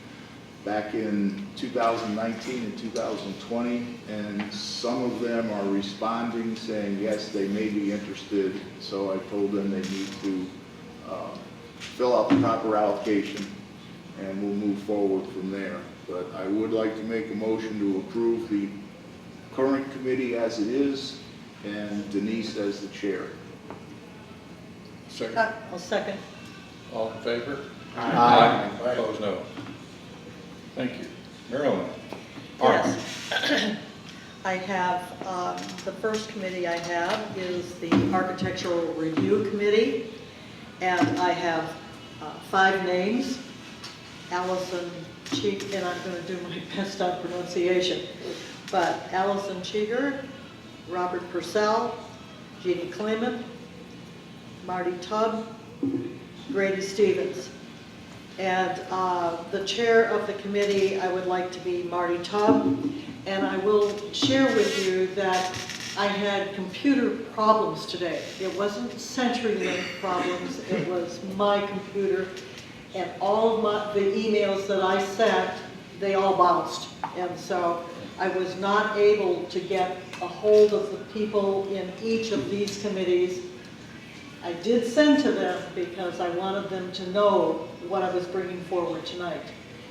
back in 2019 and 2020, and some of them are responding saying, yes, they may be interested. So I told them they need to fill out the proper allocation, and we'll move forward from there. But I would like to make a motion to approve the current committee as it is, and Denise as the chair. Second. I'll second. All in favor? Aye. Opposed, no. Thank you. Marilyn? Yes. I have, the first committee I have is the Architectural Review Committee, and I have 5 names. Allison Cheek, and I'm going to do my best on pronunciation, but Allison Cheeger, Robert Purcell, Jeannie Clement, Marty Tubb, Grady Stevens. And the chair of the committee, I would like to be Marty Tubb. And I will share with you that I had computer problems today. It wasn't CenturyLink problems, it was my computer. And all of the emails that I sent, they all bounced. And so I was not able to get a hold of the people in each of these committees. I did send to them because I wanted them to know what I was bringing forward tonight.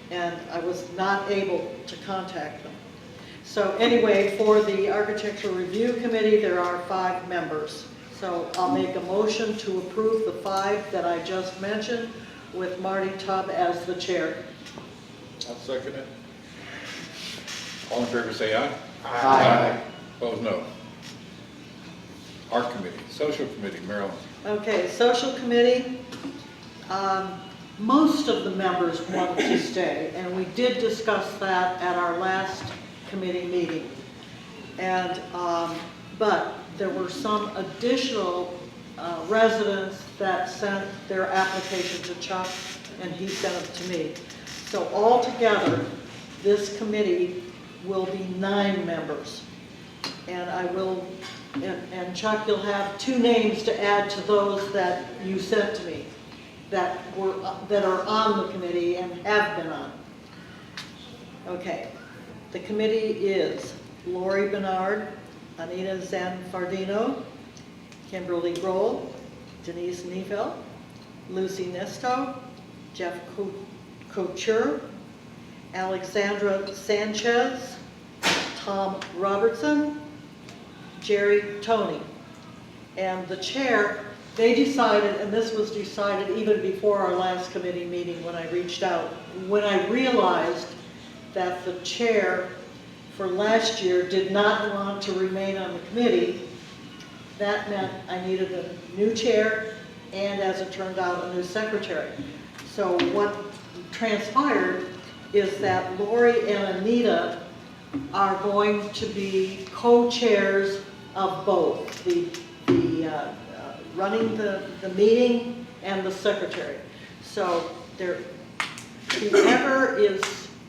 And I was not able to contact them. So anyway, for the Architectural Review Committee, there are 5 members. So I'll make a motion to approve the 5 that I just mentioned, with Marty Tubb as the chair. I'll second it. All in favor, say aye. Aye. Opposed, no. Art Committee, Social Committee, Marilyn. Okay, Social Committee, most of the members wanted to stay, and we did discuss that at our last committee meeting. And, but there were some additional residents that sent their application to Chuck, and he sent it to me. So altogether, this committee will be 9 members. And I will, and Chuck, you'll have 2 names to add to those that you sent to me that are on the committee and have been on. Okay, the committee is Lori Bernard, Anita Zanfardino, Kimberly Grohl, Denise Neefeld, Lucy Nesto, Jeff Couture, Alexandra Sanchez, Tom Robertson, Jerry Toney. And the chair, they decided, and this was decided even before our last committee meeting when I reached out, when I realized that the chair for last year did not want to remain on the committee. That meant I needed a new chair and, as it turned out, a new secretary. So what transpired is that Lori and Anita are going to be co-chairs of both, the running the meeting and the secretary. So whoever is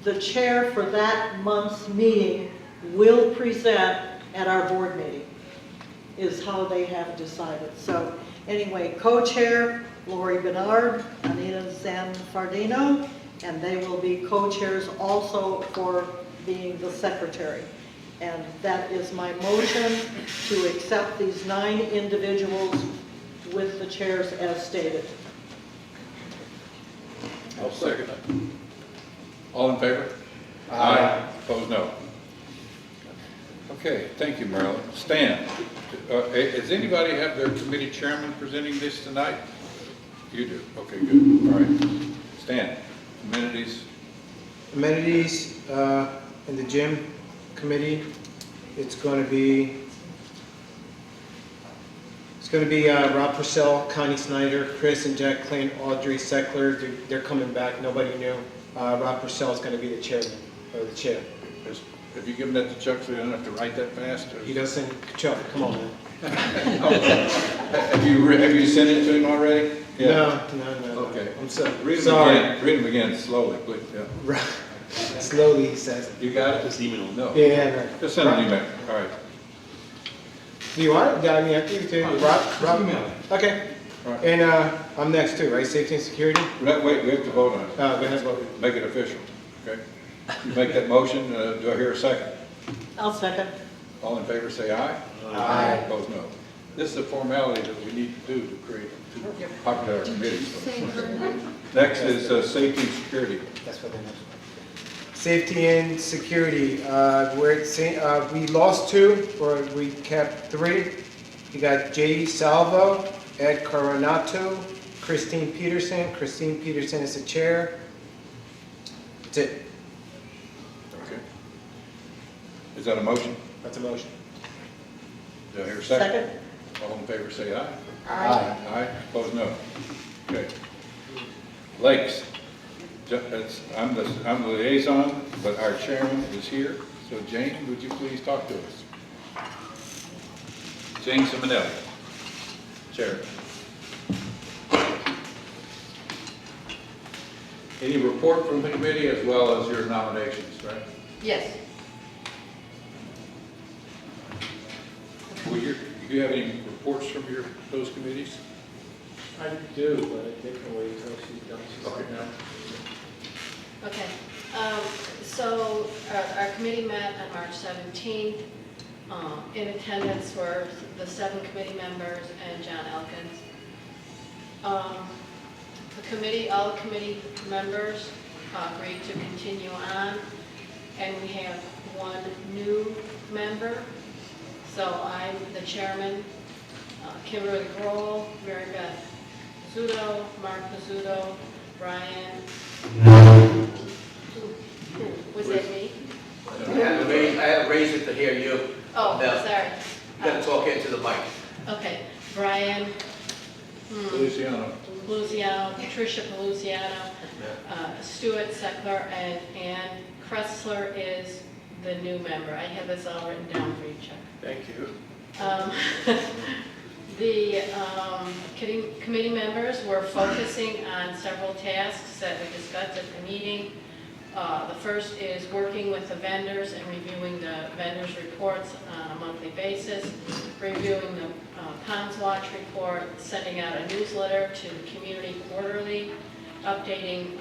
the chair for that month's meeting will present at our board meeting, is how they have decided. So anyway, co-chair Lori Bernard, Anita Zanfardino, and they will be co-chairs also for being the secretary. And that is my motion to accept these 9 individuals with the chairs as stated. I'll second it. All in favor? Aye. Opposed, no. Okay, thank you, Marilyn. Stan, does anybody have their committee chairman presenting this tonight? You do. Okay, good. All right. Stan, amenities. Amenities in the gym committee, it's going to be Rob Purcell, Connie Snyder, Chris and Jack Clint, Audrey Seckler. They're coming back. Nobody knew. Rob Purcell is going to be the chairman, or the chair. Have you given that to Chuck so you don't have to write that fast? Or? He doesn't. Chuck, come on, man. Have you sent it to him already? No. Okay. I'm so Read sorry. them again slowly, please. Yeah. Slowly, he says. You got it? Just email them. No. Yeah, no. Just send an email. All right. Do you want it? I mean, I give it to you. Rob? Email it. Okay. All right. And I'm next too, right? Safety and security? Wait, we have to vote on it. Go ahead, vote. Make it official, okay? You make that motion, do I hear a second? I'll second. All in favor, say aye. Aye. Opposed, no. This is a formality that we need to do to create, to populate our committees. Next is safety and security. That's what they know. Safety and security, we lost 2, or we kept 3. You got J.D. Salvo, Ed Coronato, Christine Peterson. Christine Peterson is the chair. That's it. Okay. Is that a motion? That's a motion. Do I hear a second? Second? All in favor, say aye. Aye. Aye, opposed, no. Okay. Lakes. I'm the liaison, but our chairman is here. So Jane, would you please talk to us? Jane Simonelli, Chair. Any report from the committee as well as your nominations, right? Yes. Do you have any reports from those committees? I do, but I think I'll wait until she's done. Okay. Okay. So our committee met on March 17th. In attendance were the 7 committee members and John Elkins. All committee members agreed to continue on, and we have 1 new member. So I'm the chairman, Kimberly Grohl, Mary Beth Pizzuto, Mark Pizzuto, Brian. Was that me? I had to raise it to hear you. Oh, No. sorry. You gotta talk into the mic. Okay, Brian. Luciano. Luciano, Patricia Luciano, Stuart Seckler, and Ann Kressler is the new member. I have this all written down for you, Chuck. Thank you. The committee members were focusing on several tasks that we discussed at the meeting. The first is working with the vendors and reviewing the vendors' reports on a monthly basis, reviewing the Ponds Watch report, sending out a newsletter to the community quarterly, updating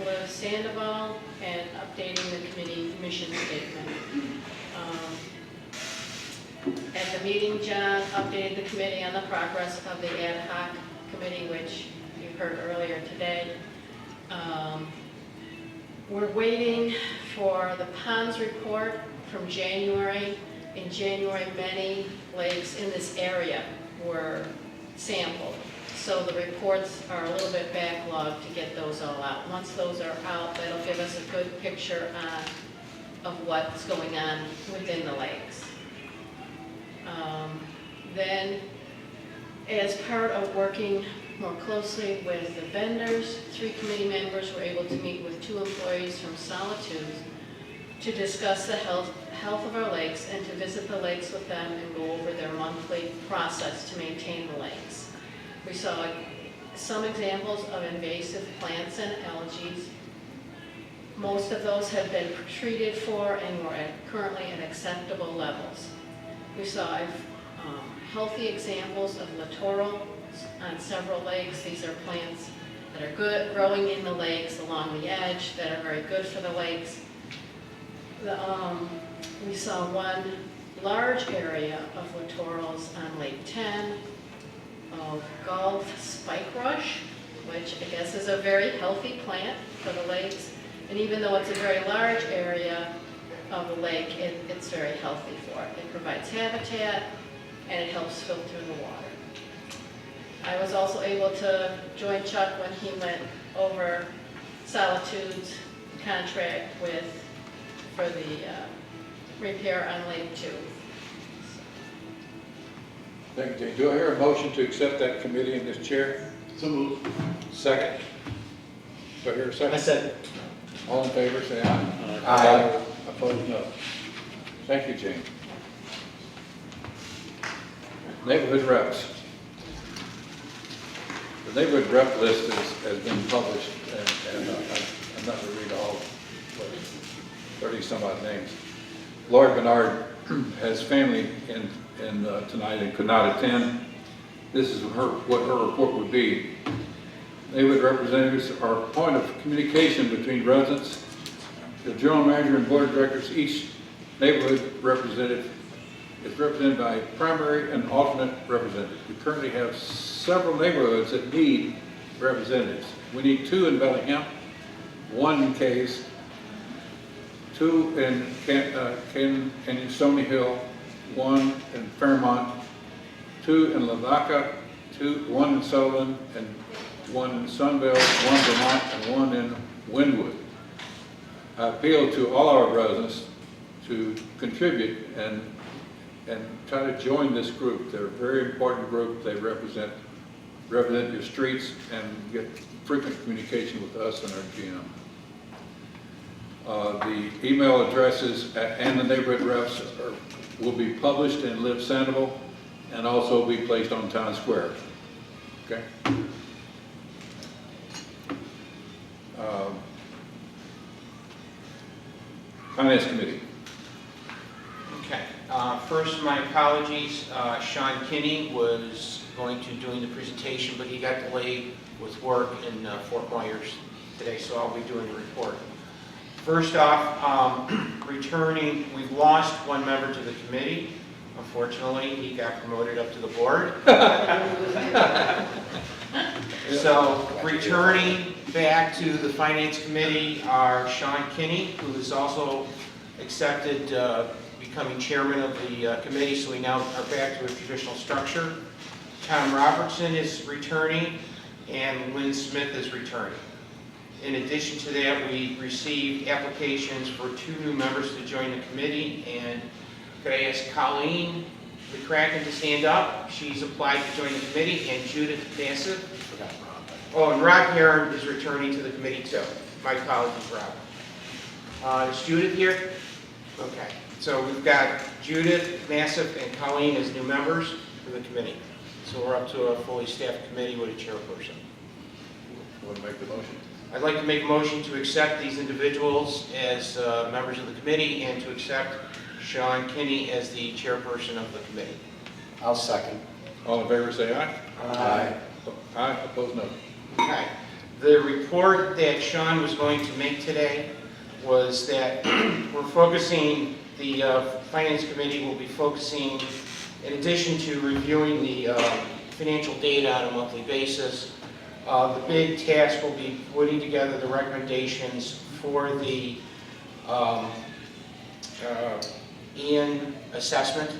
Liz Sandoval, and updating the committee mission statement. At the meeting, John updated the committee on the progress of the ad hoc committee, which you heard earlier today. We're waiting for the ponds report from January. In January, many lakes in this area were sampled. So the reports are a little bit backlogged to get those all out. Once those are out, that'll give us a good picture of what's going on within the lakes. Then, as part of working more closely with the vendors, 3 committee members were able to meet with 2 employees from Solitude to discuss the health of our lakes and to visit the lakes with them and go over their monthly process to maintain the lakes. We saw some examples of invasive plants and algae. Most of those have been treated for and were currently at acceptable levels. We saw healthy examples of littorals on several lakes. These are plants that are good, growing in the lakes along the edge, that are very good for the lakes. We saw 1 large area of littorals on Lake 10, of Gulf spike rush, which I guess is a very healthy plant for the lakes. And even though it's a very large area of the lake, it's very healthy for it. It provides habitat and it helps filter the water. I was also able to join Chuck when he went over Solitude's contract for the repair on Lake 2. Thank you, Jane. Do I hear a motion to accept that committee in this chair? So moved. Second. Do I hear a second? I said, All in favor, say aye. Aye. Opposed, no. Thank you, Jane. Neighborhood reps. The neighborhood rep list has been published, and I'm not going to read all, 30 some odd names. Lord Bernard has family in tonight and could not attend. This is what her report would be. Neighborhood representatives are a point of communication between residents the general manager and board of directors, each neighborhood representative is represented by a primary and alternate representative. We currently have several neighborhoods that need representatives. We need 2 in Bellingham, 1 in Case, 2 in Stony Hill, 1 in Fairmont, 2 in Lavaca, 1 in Sullivan, and 1 in Sunville, 1 in Vermont, and 1 in Wynwood. I appeal to all our residents to contribute and try to join this group. They're a very important group. They represent your streets and get frequent communication with us and our GM. The email addresses and the neighborhood reps will be published in Live Sandoval and also be placed on Town Square. Okay? Finance Committee. Okay, first, my apologies. Sean Kinney was going to doing the presentation, but he got delayed with work in Fort Myers today, so I'll be doing the report. First off, returning, we've lost 1 member to the committee. Unfortunately, he got promoted up to the board. So, returning back to the Finance Committee are Sean Kinney, who has also accepted becoming chairman of the committee, so we now are back to a traditional structure. Tom Robertson is returning, and Lynn Smith is returning. In addition to that, we received applications for 2 new members to join the committee, and could I ask Colleen McCracken to stand up? She's applied to join the committee, and Judith Bassett. Oh, and Rob Heron is returning to the committee too. My apologies, Rob. Is Judith here? Okay. So we've got Judith, Massif, and Colleen as new members for the committee. So we're up to a fully staffed committee with a chairperson. Want to make the motion? I'd like to make a motion to accept these individuals as members of the committee and to accept Sean Kinney as the chairperson of the committee. I'll second. All in favor say aye. Aye. Aye, opposed no. Okay. The report that Sean was going to make today was that we're focusing, the Finance Committee will be focusing, in addition to reviewing the financial data on a monthly basis, the big task will be putting together the recommendations for the Ian assessment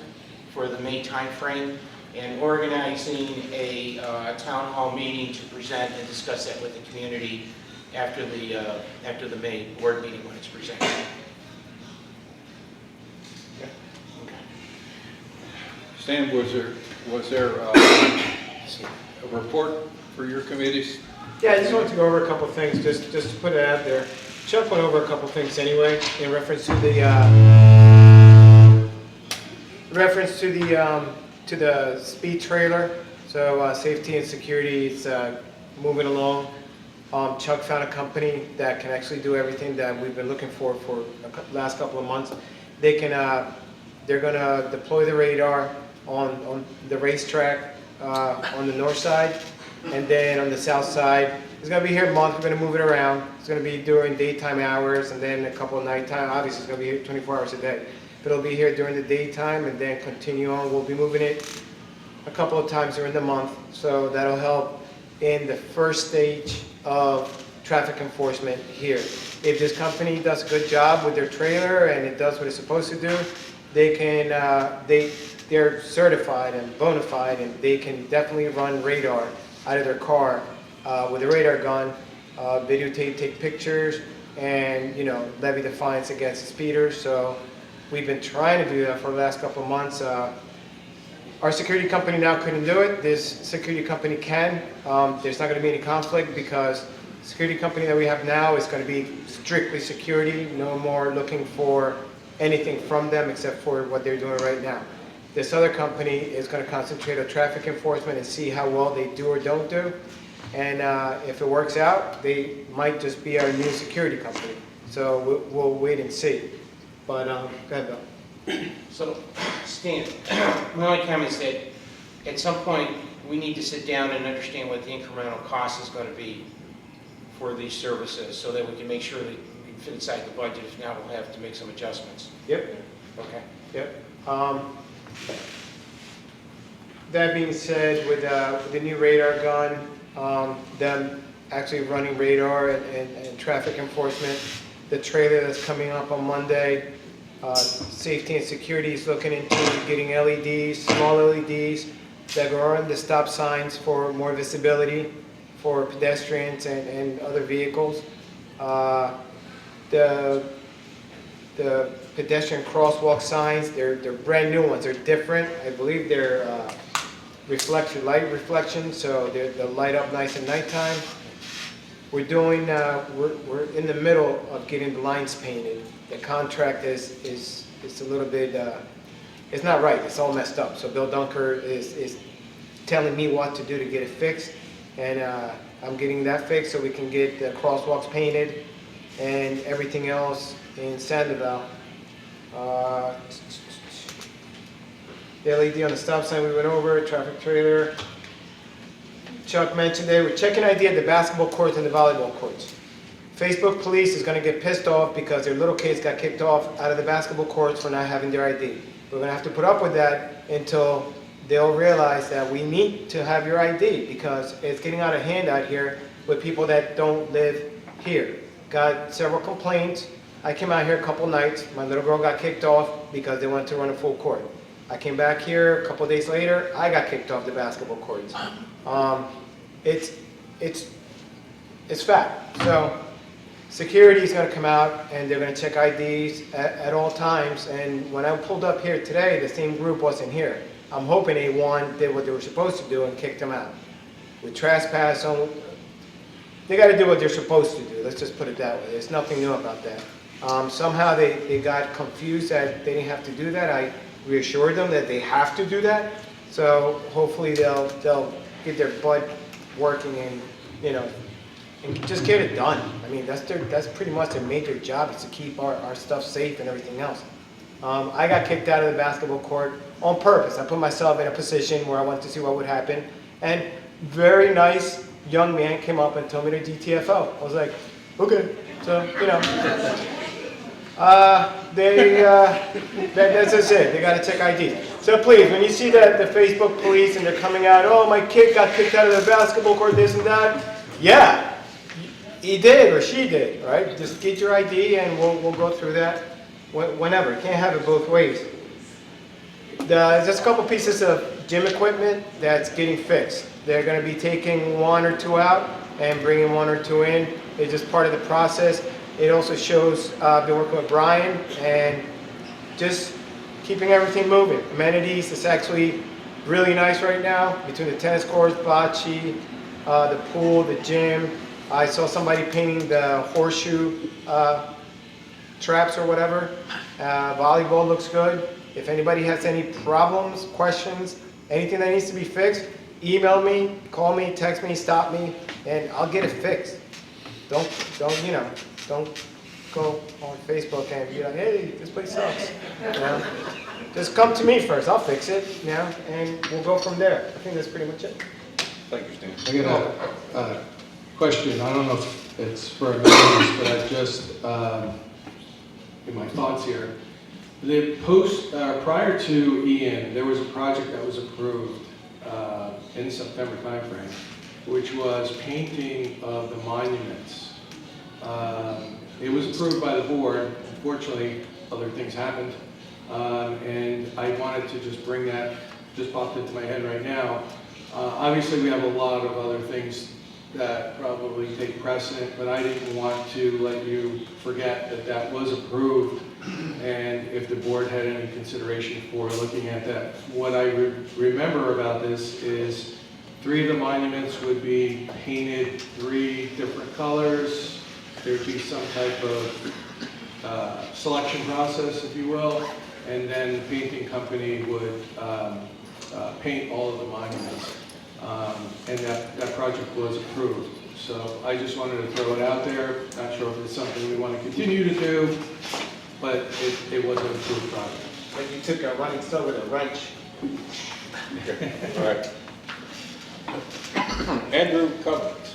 for the May timeframe, and organizing a town hall meeting to present and discuss that with the community after the May board meeting when it's presented. Okay. Stan, was there a report for your committees? Yeah, I just wanted to go over a couple of things, just to put it out there. Chuck went over a couple of things anyway, in reference to the speed trailer. So safety and security is moving along. Chuck found a company that can actually do everything that we've been looking for the last couple of months. They're gonna deploy the radar on the racetrack on the north side, and then on the south side, it's gonna be here a month. We're gonna move it around. It's gonna be during daytime hours, and then a couple of nighttime. Obviously, it's gonna be here 24 hours a day, but it'll be here during the daytime, and then continue on. We'll be moving it a couple of times during the month, so that'll help in the first stage of traffic enforcement here. If this company does a good job with their trailer and it does what it's supposed to do, they can, they're certified and bona fide, and they can definitely run radar out of their car with a radar gun, videotape, take pictures, and levy the fines against the speeders. So we've been trying to do that for the last couple of months. Our security company now couldn't do it. This security company can. There's not going to be any conflict because the security company that we have now is going to be strictly security, no more looking for anything from them except for what they're doing right now. This other company is going to concentrate on traffic enforcement and see how well they do or don't do. And if it works out, they might just be our new security company. So we'll wait and see. But go ahead, Bill. So, Stan, my only comment is that at some point we need to sit down and understand what the incremental cost is going to be for these services, so that we can make sure that we fit inside the budget. If not, we'll have to make some adjustments. Yep, Okay. yep. That being said, with the new radar gun, them actually running radar and traffic enforcement, the trailer that's coming up on Monday, safety and security is looking into getting LEDs, small LEDs that go on the stop signs for more visibility for pedestrians and other vehicles. The pedestrian crosswalk signs, they're brand new ones. They're different. I believe they're light reflection, so they'll light up nice at nighttime. We're doing, we're in the middle of getting the lines painted. The contract is a little bit, it's not right. It's all messed up. So Bill Dunker is telling me what to do to get it fixed, and I'm getting that fixed so we can get the crosswalks painted and everything else in Sandoval. The LED on the stop sign we went over, traffic trailer. Chuck mentioned they were checking ID at the basketball courts and the volleyball courts. Facebook police is going to get pissed off because their little kids got kicked off out of the basketball courts for not having their ID. We're going to have to put up with that until they'll realize that we need to have your ID because it's getting out of hand out here with people that don't live here. Got several complaints. I came out here a couple nights. My little girl got kicked off because they wanted to run a full court. I came back here a couple days later. I got kicked off the basketball courts. It's fact. So security is going to come out and they're going to check IDs at all times. And when I pulled up here today, the same group wasn't here. I'm hoping A1 did what they were supposed to do and kicked them out. With trespass, they got to do what they're supposed to do. Let's just put it that way. There's nothing new about that. Somehow they got confused that they didn't have to do that. I reassured them that they have to do that. So hopefully they'll get their butt working and and just get it done. I mean that's pretty much their major job is to keep our stuff safe and everything else. I got kicked out of the basketball court on purpose. I put myself in a position where I wanted to see what would happen, and very nice young man came up and told me to DTFO. I was like, okay, so that's just it. They got to check ID. So please, when you see that the Facebook police and they're coming out, oh, my kid got kicked out of the basketball court, this and that. Yeah, he did or she did, right? Just get your ID and we'll go through that whenever. You can't have it both ways. There's just a couple pieces of gym equipment that's getting fixed. They're going to be taking 1 or 2 out and bringing 1 or 2 in. It's just part of the process. It also shows been working with Brian and just keeping everything moving. Amenities, it's actually really nice right now between the tennis courts, bocce, the pool, the gym. I saw somebody painting the horseshoe traps or whatever. Volleyball looks good. If anybody has any problems, questions, anything that needs to be fixed, email me, call me, text me, stop me, and I'll get it fixed. Don't go on Facebook and be like, hey, this place sucks. Just come to me first. I'll fix it, and we'll go from there. I think that's pretty much it. Thank you, Stan. I got a question. I don't know if it's for amendments, but I just, in my thoughts here. The prior to Ian, there was a project that was approved in the September timeframe, which was painting of the monuments. It was approved by the board. Unfortunately, other things happened. And I wanted to just bring that, just popped into my head right now. Obviously, we have a lot of other things that probably take precedent, but I didn't want to let you forget that that was approved, and if the board had any consideration for looking at that. What I remember about this is 3 of the monuments would be painted 3 different colors. There'd be some type of selection process, if you will, and then the painting company would paint all of the monuments. And that project was approved. So I just wanted to throw it out there. Not sure if it's something we want to continue to do, but it was an approved project. Like you took a running stone with a wrench. All right. Andrew Cummings.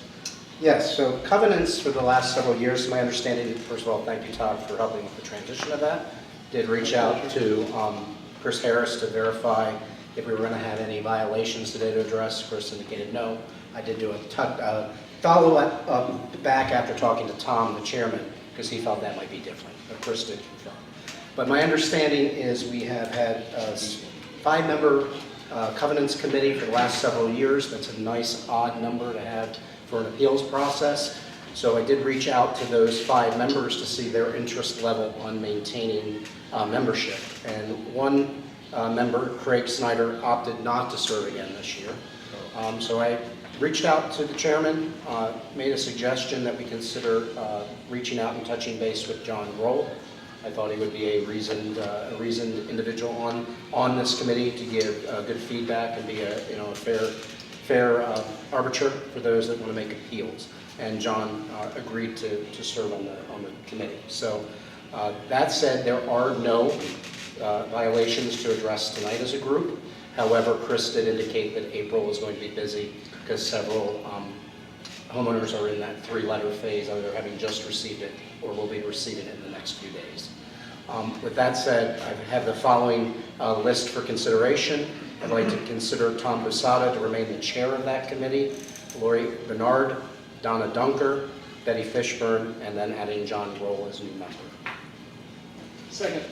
Yes, so covenants for the last several years, my understanding, first of all, thank you, Todd, for helping with the transition of that. Did reach out to Chris Harris to verify if we were going to have any violations today to address. Chris indicated no. I did do a follow-up back after talking to Tom, the chairman, because he felt that might be different, but Chris did confirm. But my understanding is we have had a 5-member covenants committee for the last several years. That's a nice odd number to have for an appeals process. So I did reach out to those 5 members to see their interest level on maintaining membership. And one member, Craig Snyder, opted not to serve again this year. So I reached out to the chairman, made a suggestion that we consider reaching out and touching base with John Roll. I thought he would be a reasoned individual on this committee to give good feedback and be a fair arbiter for those that want to make appeals. And John agreed to serve on the committee. So that said, there are no violations to address tonight as a group. However, Chris did indicate that April is going to be busy because several homeowners are in that 3-letter phase, either having just received it or will be receiving it in the next few days. With that said, I have the following list for consideration. I'd like to consider Tom Busada to remain the chair of that committee, Lori Bernard, Donna Dunker, Betty Fishburne, and then adding John Roll as a new member. Second.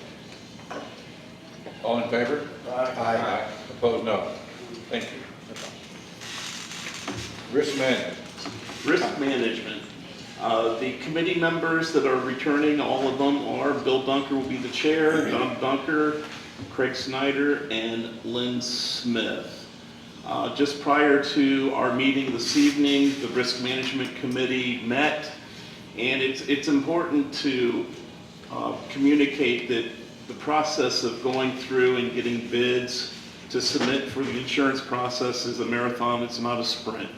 All in favor? Aye. Opposed, no. Thank you. Risk management. Risk management. The committee members that are returning, all of them are, Bill Dunker will be the chair, Don Dunker, Craig Snyder, and Lynn Smith. Just prior to our meeting this evening, the Risk Management Committee met, and it's important to communicate that the process of going through and getting bids to submit for the insurance process is a marathon, it's not a sprint.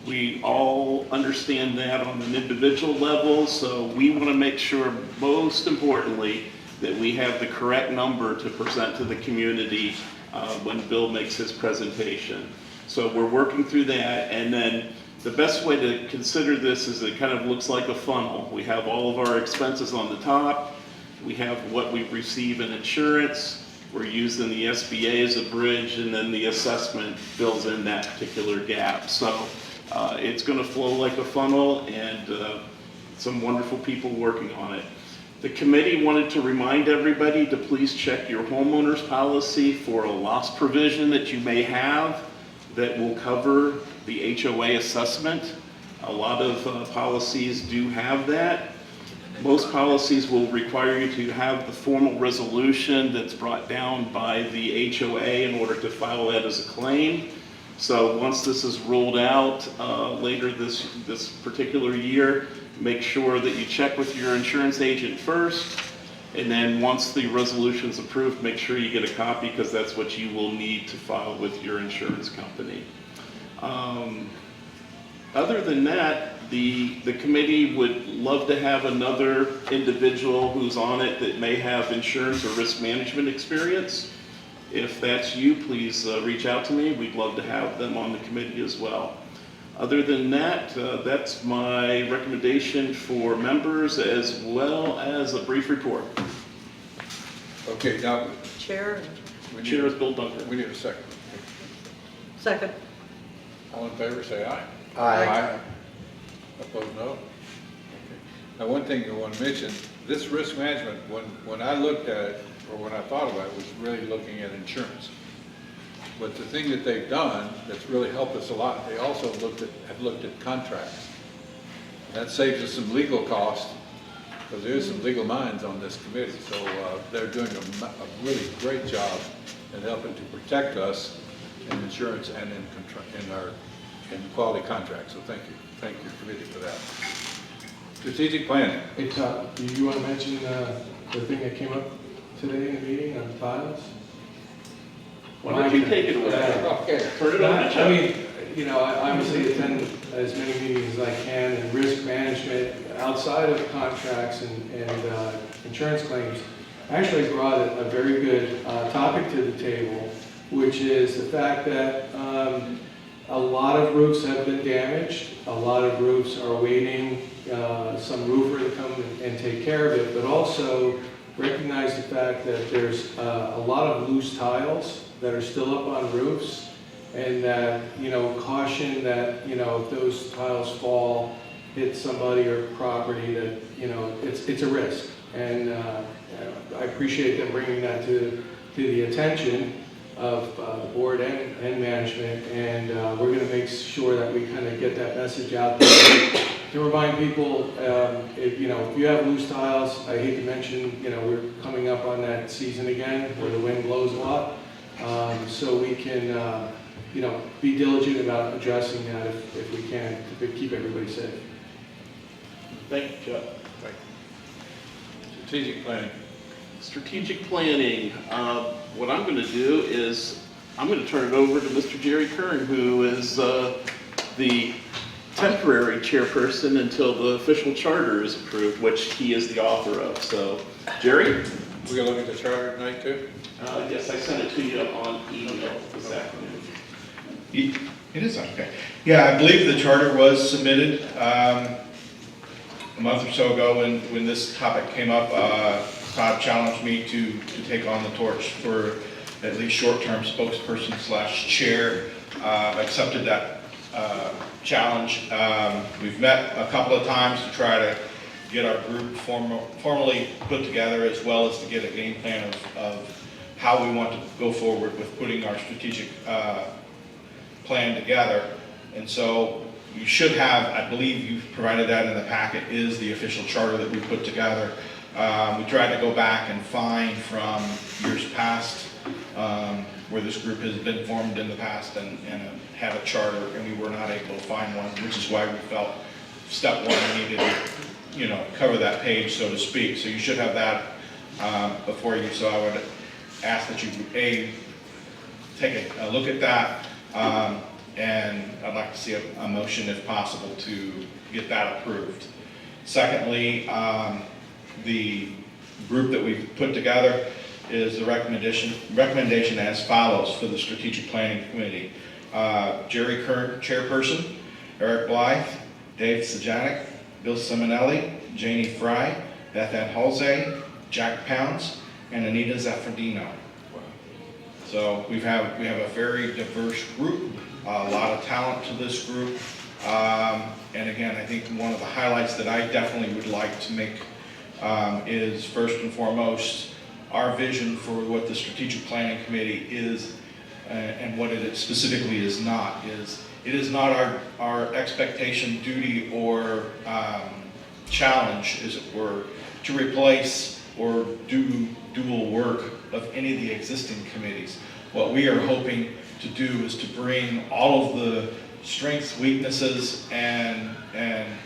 We all understand that on an individual level, so we want to make sure, most importantly, that we have the correct number to present to the community when Bill makes his presentation. So we're working through that, and then the best way to consider this is it kind of looks like a funnel. We have all of our expenses on the top, we have what we receive in insurance, we're using the SBA as a bridge, and then the assessment fills in that particular gap. So it's going to flow like a funnel, and some wonderful people working on it. The committee wanted to remind everybody to please check your homeowner's policy for a loss provision that you may have that will cover the HOA assessment. A lot of policies do have that. Most policies will require you to have the formal resolution that's brought down by the HOA in order to file that as a claim. So once this is rolled out later this particular year, make sure that you check with your insurance agent first, and then once the resolution is approved, make sure you get a copy, because that's what you will need to file with your insurance company. Other than that, the committee would love to have another individual who's on it that may have insurance or risk management experience. If that's you, please reach out to me. We'd love to have them on the committee as well. Other than that, that's my recommendation for members, as well as a brief report. Okay, now, Chair, Chair is Bill Dunker. we need a second. second. All in favor, say aye. Aye. Opposed, no? Okay. Now, one thing I want to mention, this risk management, when I looked at it, or when I thought about it, was really looking at insurance. But the thing that they've done that's really helped us a lot, they also have looked at contracts. That saves us some legal costs, because there is some legal minds on this committee. So they're doing a really great job in helping to protect us in insurance and in quality contracts. So thank you committee for that. Strategic planning. Hey, Todd, do you want to mention the thing that came up today in the meeting on tiles? Why don't you take it away? Okay. Turn it on. I mean, you know, I obviously attend as many meetings as I can, and risk management outside of contracts and insurance claims actually brought a very good topic to the table, which is the fact that A lot of roofs have been damaged. A lot of roofs are waiting some roofer to come and take care of it, but also recognize the fact that there's a lot of loose tiles that are still up on roofs, and that, caution that, if those tiles fall, hit somebody or property, that, it's a risk. And I appreciate them bringing that to the attention of the board and management, and we're going to make sure that we kind of get that message out there to remind people, if you have loose tiles, I hate to mention, we're coming up on that season again where the wind blows a lot, so we can, be diligent about addressing that if we can, to keep everybody safe. Thank you, Chuck. Strategic planning. Strategic planning, what I'm going to do is, I'm going to turn it over to Mr. Jerry Kern, who is the temporary chairperson until the official charter is approved, which he is the author of. So, Jerry? We're gonna look at the charter tonight too? Yes, I sent it to you on email this afternoon. It is, okay. Yeah, I believe the charter was submitted a month or so ago when this topic came up. Todd challenged me to take on the torch for at least short-term spokesperson / chair. I accepted that challenge. We've met a couple of times to try to get our group formally put together, as well as to get a game plan of how we want to go forward with putting our strategic plan together. And so you should have, I believe you've provided that in the packet, is the official charter that we put together. We tried to go back and find from years past where this group has been formed in the past and had a charter, and we were not able to find one, which is why we felt step one needed to, cover that page, so to speak. So you should have that before you. So I would ask that you, take a look at that, and I'd like to see a motion, if possible, to get that approved. Secondly, the group that we've put together is the recommendation as follows for the Strategic Planning Committee. Jerry Kern, chairperson, Eric Blythe, Dave Sajanic, Bill Simonelli, Janie Fry, Beth Ann Halsey, Jack Pounds, and Anita Zaffredino. So we have a very diverse group, a lot of talent to this group. And again, I think one of the highlights that I definitely would like to make is, first and foremost, our vision for what the Strategic Planning Committee is and what it specifically is not. It is not our expectation, duty, or challenge, as it were, to replace or do dual work of any of the existing committees. What we are hoping to do is to bring all of the strengths, weaknesses, and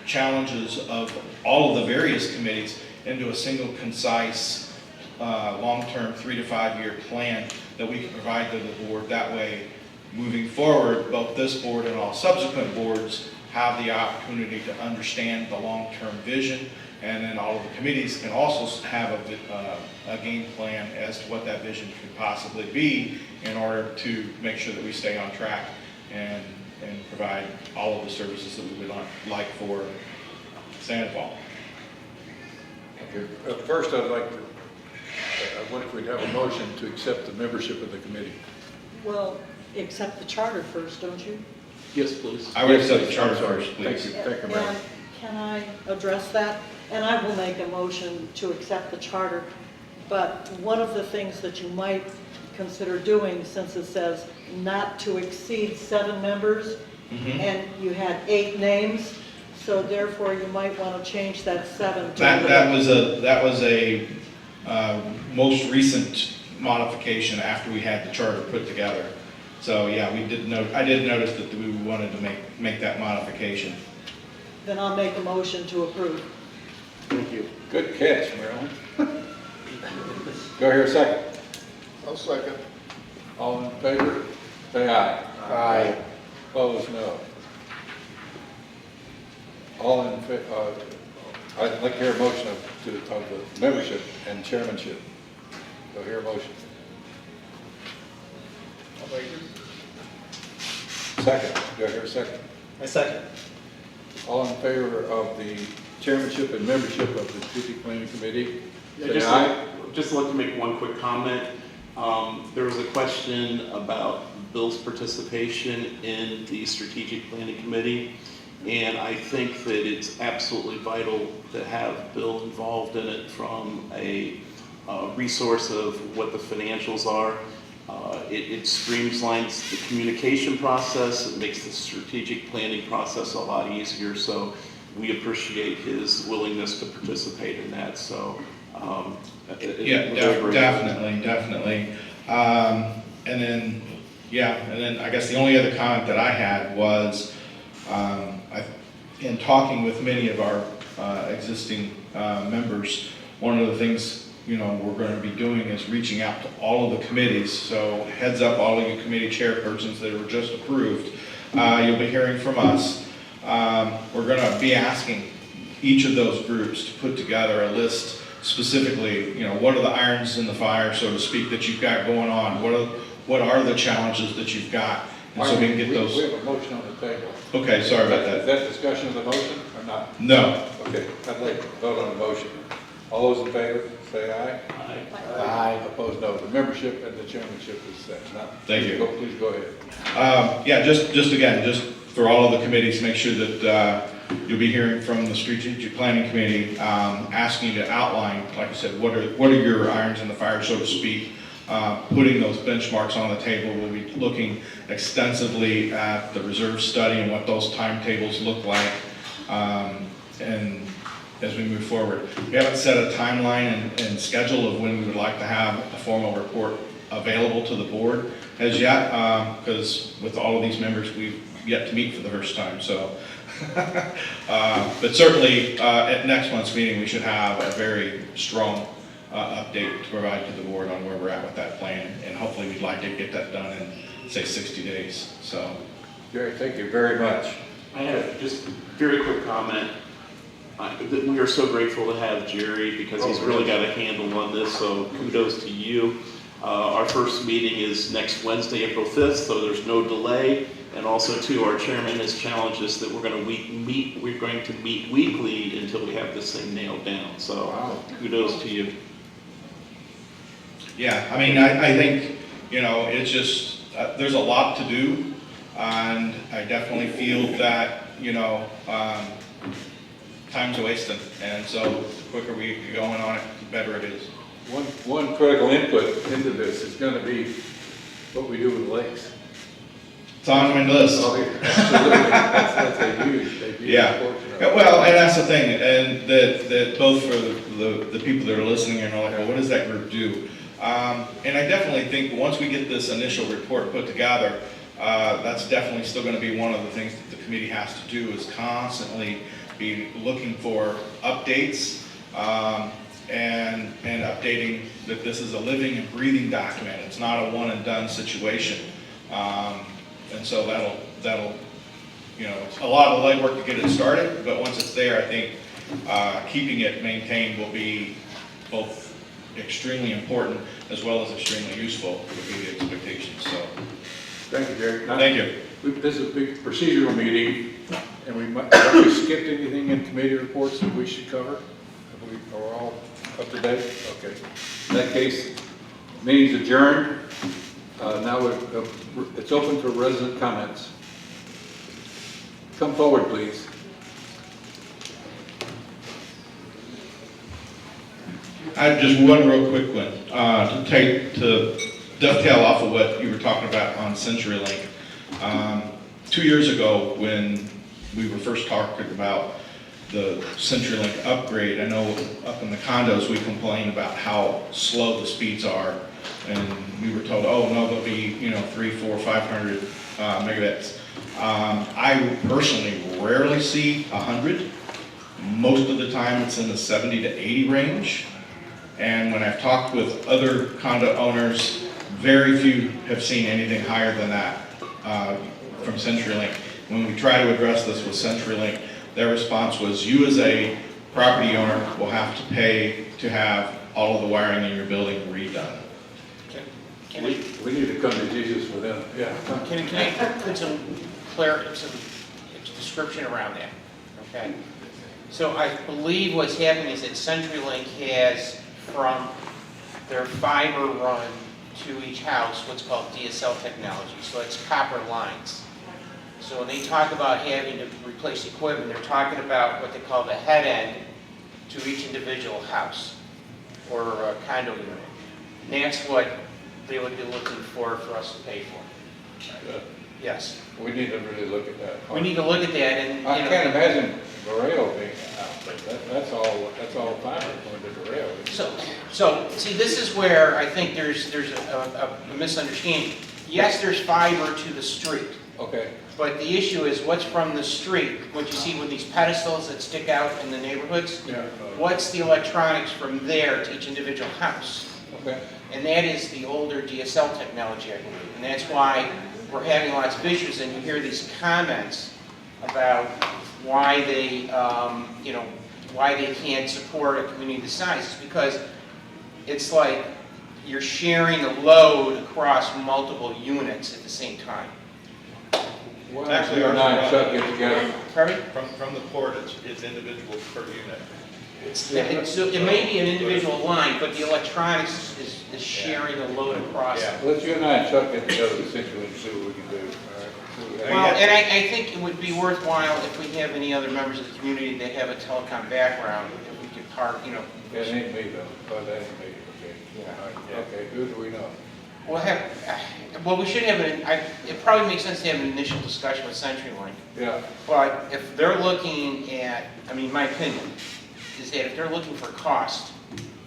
challenges of all of the various committees into a single, concise, long-term 3 to 5 year plan that we can provide to the board. That way, moving forward, both this board and all subsequent boards have the opportunity to understand the long-term vision, and then all of the committees can also have a game plan as to what that vision could possibly be in order to make sure that we stay on track and provide all of the services that we would like for Sandoval. Okay. First, I'd like to, I wonder if we'd have a motion to accept the membership of the committee. Well, accept the charter first, don't you? Yes, please. I would accept the charter first, please. Thank you, Mayor. And can I address that? And I will make a motion to accept the charter, but one of the things that you might consider doing, since it says not to exceed 7 members, and you had 8 names, so therefore you might want to change that 7 to... That was a most recent modification after we had the charter put together. So yeah, I did notice that we wanted to make that modification. Then I'll make a motion to approve. Thank you. Good catch, Marilyn. Go here a second. I'll second. All in favor, say aye. Aye. Opposed, no. All in favor, I'd like to hear a motion of the membership and chairmanship. Go hear a motion. Second, do I hear a second? I second. All in favor of the chairmanship and membership of the Strategic Planning Committee? Yeah, Say just, aye. just like to make one quick comment. There was a question about Bill's participation in the Strategic Planning Committee, and I think that it's absolutely vital to have Bill involved in it from a resource of what the financials are. It streamlines the communication process, it makes the strategic planning process a lot easier, so we appreciate his willingness to participate in that, so. Definitely. And then I guess the only other comment that I had was, in talking with many of our existing members, one of the things we're going to be doing is reaching out to all of the committees. So heads up, all of you committee chairpersons that were just approved, you'll be hearing from us. We're going to be asking each of those groups to put together a list specifically, what are the irons in the fire, so to speak, that you've got going on? What are the challenges that you've got? And so we can get those. We have a motion on the table. Okay, sorry about that. Is that discussion of the motion or not? No. Okay, I'd like to vote on the motion. All those in favor, say aye. Aye. Opposed, no. The membership and the chairmanship is set. Thank you. Please go ahead. Just for all of the committees, make sure that you'll be hearing from the Strategic Planning Committee, asking you to outline, like I said, what are your irons in the fire, so to speak, putting those benchmarks on the table. We'll be looking extensively at the reserve study and what those timetables look like, and as we move forward. We haven't set a timeline and schedule of when we would like to have a formal report available to the board as yet, because with all of these members, we've yet to meet for the first time. So, but certainly at next month's meeting, we should have a very strong update to provide to the board on where we're at with that plan, and hopefully we'd like to get that done in, say, 60 days. So, Jerry, thank you very much. I had just a very quick comment. That we are so grateful to have Jerry because he's really got a handle on this, so kudos to you. Our first meeting is next Wednesday, April 5th, so there's no delay. And also, too, our chairman has challenged us that we're going to meet weekly until we have this thing nailed down. So, kudos to you. yeah, I mean, I think, it's just, there's a lot to do, and I definitely feel that, time's wasting, and so the quicker we get going on it, the better it is. One critical input into this is going to be what we do with the lakes. It's on my list. Oh, yeah, absolutely. That's a huge Yeah. portion. Well, and that's the thing, and that both for the people that are listening and are like, well, what does that group do? And I definitely think once we get this initial report put together, that's definitely still going to be one of the things that the committee has to do, is constantly be looking for updates and updating that this is a living and breathing document. It's not a one and done situation. And so that'll it's a lot of legwork to get it started, but once it's there, I think keeping it maintained will be both extremely important as well as extremely useful, would be the expectation. So, Thank you, Jerry. thank you. This is a big procedural meeting, and have we skipped anything in committee reports that we should cover? Are we all up to date? Okay. In that case, meeting's adjourned. Now it's open for resident comments. Come forward, please. I just one real quick one to dovetail off of what you were talking about on CenturyLink. 2 years ago, when we were first talking about the CenturyLink upgrade, I know up in the condos we complained about how slow the speeds are, and we were told, oh no, they'll be 300, 400, 500 megabits. I personally rarely see 100. Most of the time it's in the 70 to 80 range. And when I've talked with other condo owners, very few have seen anything higher than that from CenturyLink. When we try to address this with CenturyLink, their response was, you as a property owner will have to pay to have all of the wiring in your building redone. Can We need to come to Jesus for them, yeah. Can I put some description around that, okay? So I believe what's happening is that CenturyLink has, from their fiber run to each house, what's called DSL technology, so it's copper lines. So when they talk about having to replace equipment, they're talking about what they call the head end to each individual house or condo unit. And that's what they would be looking for us to pay for. Good. Yes. We need to really look at that. We need to look at that and, I can't imagine Varel being out, but that's all fiber going to Varel. So, see, this is where I think there's a misunderstanding. Yes, there's fiber to the street, Okay, but the issue is what's from the street, what you see with these pedestals that stick out in the neighborhoods, yeah, what's the electronics from there to each individual house? okay. And that is the older DSL technology, I believe. And that's why we're having lots of issues, and you hear these comments about why they, why they can't support a community this size. It's because it's like you're sharing a load across multiple units at the same time. Well, actually, our 9 Chuck get together. Pardon me? From the port, it's individual per unit. It may be an individual line, but the electronics is sharing a load across. Yeah. Let's you and I and Chuck get together essentially and see what we can do. All right. Well, and I think it would be worthwhile if we have any other members of the community that have a telecom background, if we could Yeah, it ain't me though, but that ain't me, okay. All right. Okay, who do we know? Well, we should have it probably makes sense to have an initial discussion with CenturyLink. Yeah, But if they're looking at, I mean, my opinion is that if they're looking for cost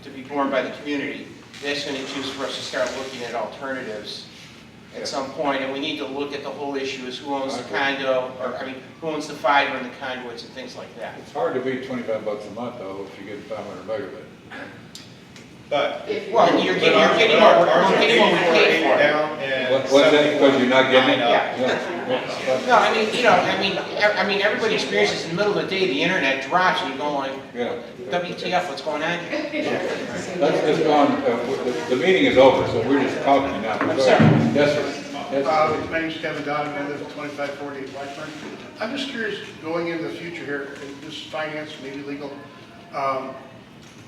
to be borne by the community, that's going to choose for us to start looking at alternatives at some point, and we need to look at the whole issue is who owns the condo, or, I mean, who owns the fiber and the conduits and things like that. it's hard to beat $25 a month though if you get 500 megabit. But. Well, you're getting what we paid for. Down and What's that, because you're not getting it? Yeah. No, I mean, everybody experiences in the middle of the day, the internet drops, and you're going like, Yeah. WTF, what's going on here? Let's just go on, the meeting is over, so we're just talking now. I'm sorry. Yes, sir. Yes, My name's Kevin Dodd, and I live at 2548 Blackburn. I'm just curious, going into the future here, and this is finance, maybe legal,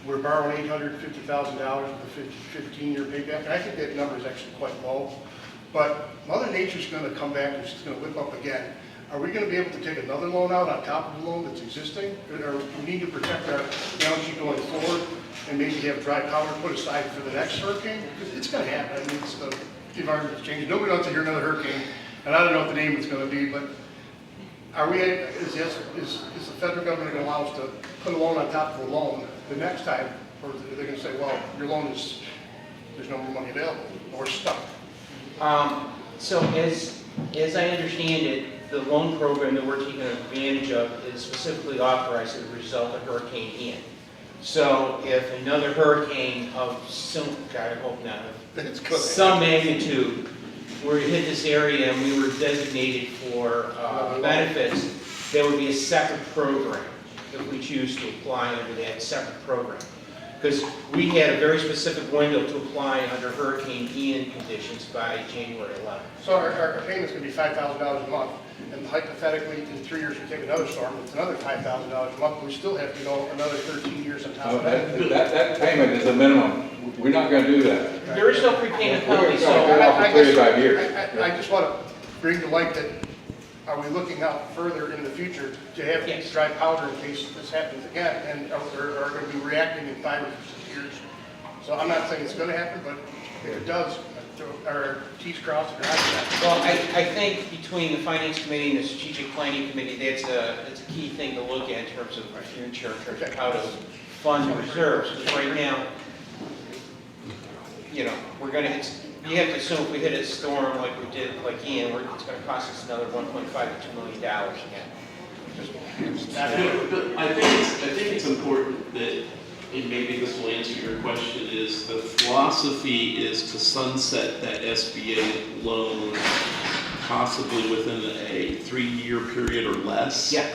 we're borrowing $850,000 with a 15-year payback, and I think that number is actually quite low. But Mother Nature's going to come back and she's going to whip up again. Are we going to be able to take another loan out on top of the loan that's existing? Or we need to protect our balance sheet going forward and maybe have dry powder put aside for the next hurricane? Because it's going to happen. I mean, it's the environment's changing. Nobody wants to hear another hurricane, and I don't know what the name is going to be, but are we, is the federal government going to allow us to put a loan on top of a loan the next time? Or are they going to say, well, your loan is, there's no more money available, or stuck? So as I understand it, the loan program that we're taking advantage of is specifically authorized as a result of Hurricane Ian. So if another hurricane of some, God, I hope not, of some magnitude were to hit this area and we were designated for benefits, there would be a separate program if we choose to apply under that separate program. Because we had a very specific window to apply under Hurricane Ian conditions by January 11th. So our payment's going to be $5,000 a month, and hypothetically, in 3 years, we take another storm, it's another $5,000 a month, we still have to go another 13 years on top of that. that payment is a minimum. We're not going to do that. There is no prepayment We're penalty, going to so pay off for 35 years. I just want to bring to light that, are we looking out further in the future to have Yes. dry powder in case this happens again, and are going to be reacting in 5 or 6 years? So I'm not saying it's going to happen, but if it does, our T's crossed and I's crossed. well, I think between the Finance Committee and the Strategic Planning Committee, that's a key thing to look at in terms of our future, in terms of how to fund the reserves. Because right now, you know, we're going to, you have to assume if we hit a storm like we did, like Ian, it's going to cost us another $1.5 to $2 million again. But I think it's important that, and maybe this will answer your question, is the philosophy is to sunset that SBA loan possibly within a 3-year period or less. Yeah.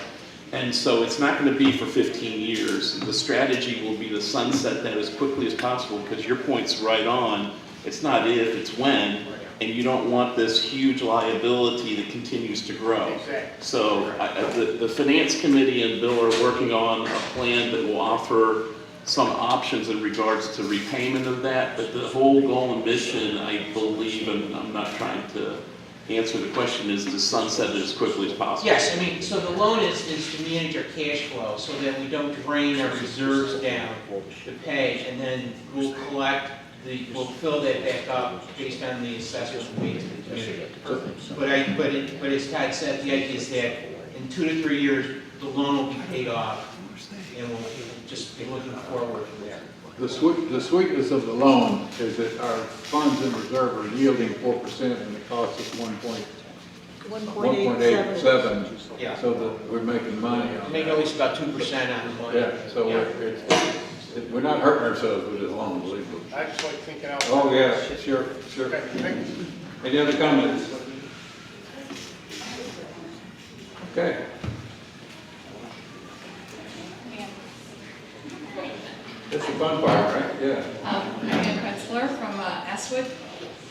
And so it's not going to be for 15 years. The strategy will be to sunset that as quickly as possible, because your point's right on. It's not if, it's when. Exactly. and you don't want this huge liability that continues to grow. Exactly. So the Finance Committee and Bill are working on a plan that will offer some options in regards to repayment of that, but the whole goal and mission, I believe, and I'm not trying to answer the question, is to sunset it as quickly as possible. Yes, I mean, so the loan is to manage our cash flow so that we don't drain our reserves down to pay, and then we'll we'll fill that back up based on the assessments we make to the community. But as Todd said, the idea is that in 2 to 3 years, the loan will be paid off, and we'll just be looking forward from there. The sweetness of the loan is that our funds in reserve are yielding 4% and the cost is 1.87, Yeah. so that we're making money on Make that. at least about 2% on the money. Yeah, so Yeah. we're not hurting ourselves with this loan, believe me. I just like thinking out. Oh, yeah, sure. Okay, thank you. Any other comments? Okay. It's a fun part, right? Yeah. Megan Kretzler from Estwood.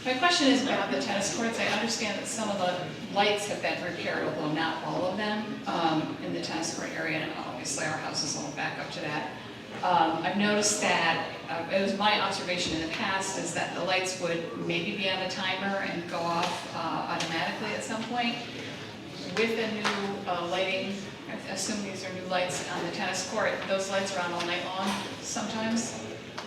My question is about the tennis courts. I understand that some of the lights have been repaired, although not all of them, in the tennis court area, and obviously our house is all back up to that. I've noticed that, it was my observation in the past, is that the lights would maybe be on a timer and go off automatically at some point. With the new lighting, I assume these are new lights on the tennis court, those lights are on all night long sometimes.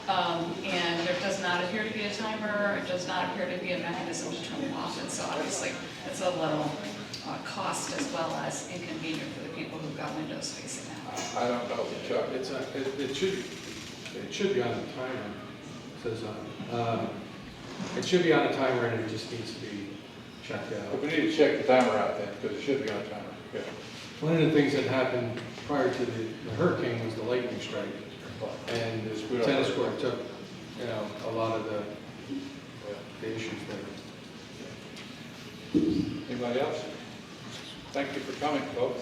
And there does not appear to be a timer, it does not appear to be a mechanism to turn them off, and so obviously it's a little cost as well as inconvenient for the people who've got windows facing that. I don't know, Chuck. It should be on the timer, it says on. It should be on a timer and it just needs to be checked out. But we need to check the timer out then, because it should be on a timer. Yeah. One of the things that happened prior to the hurricane was the lightning strike. And the tennis court took, a lot of the issues there. Anybody else? Thank you for coming, folks.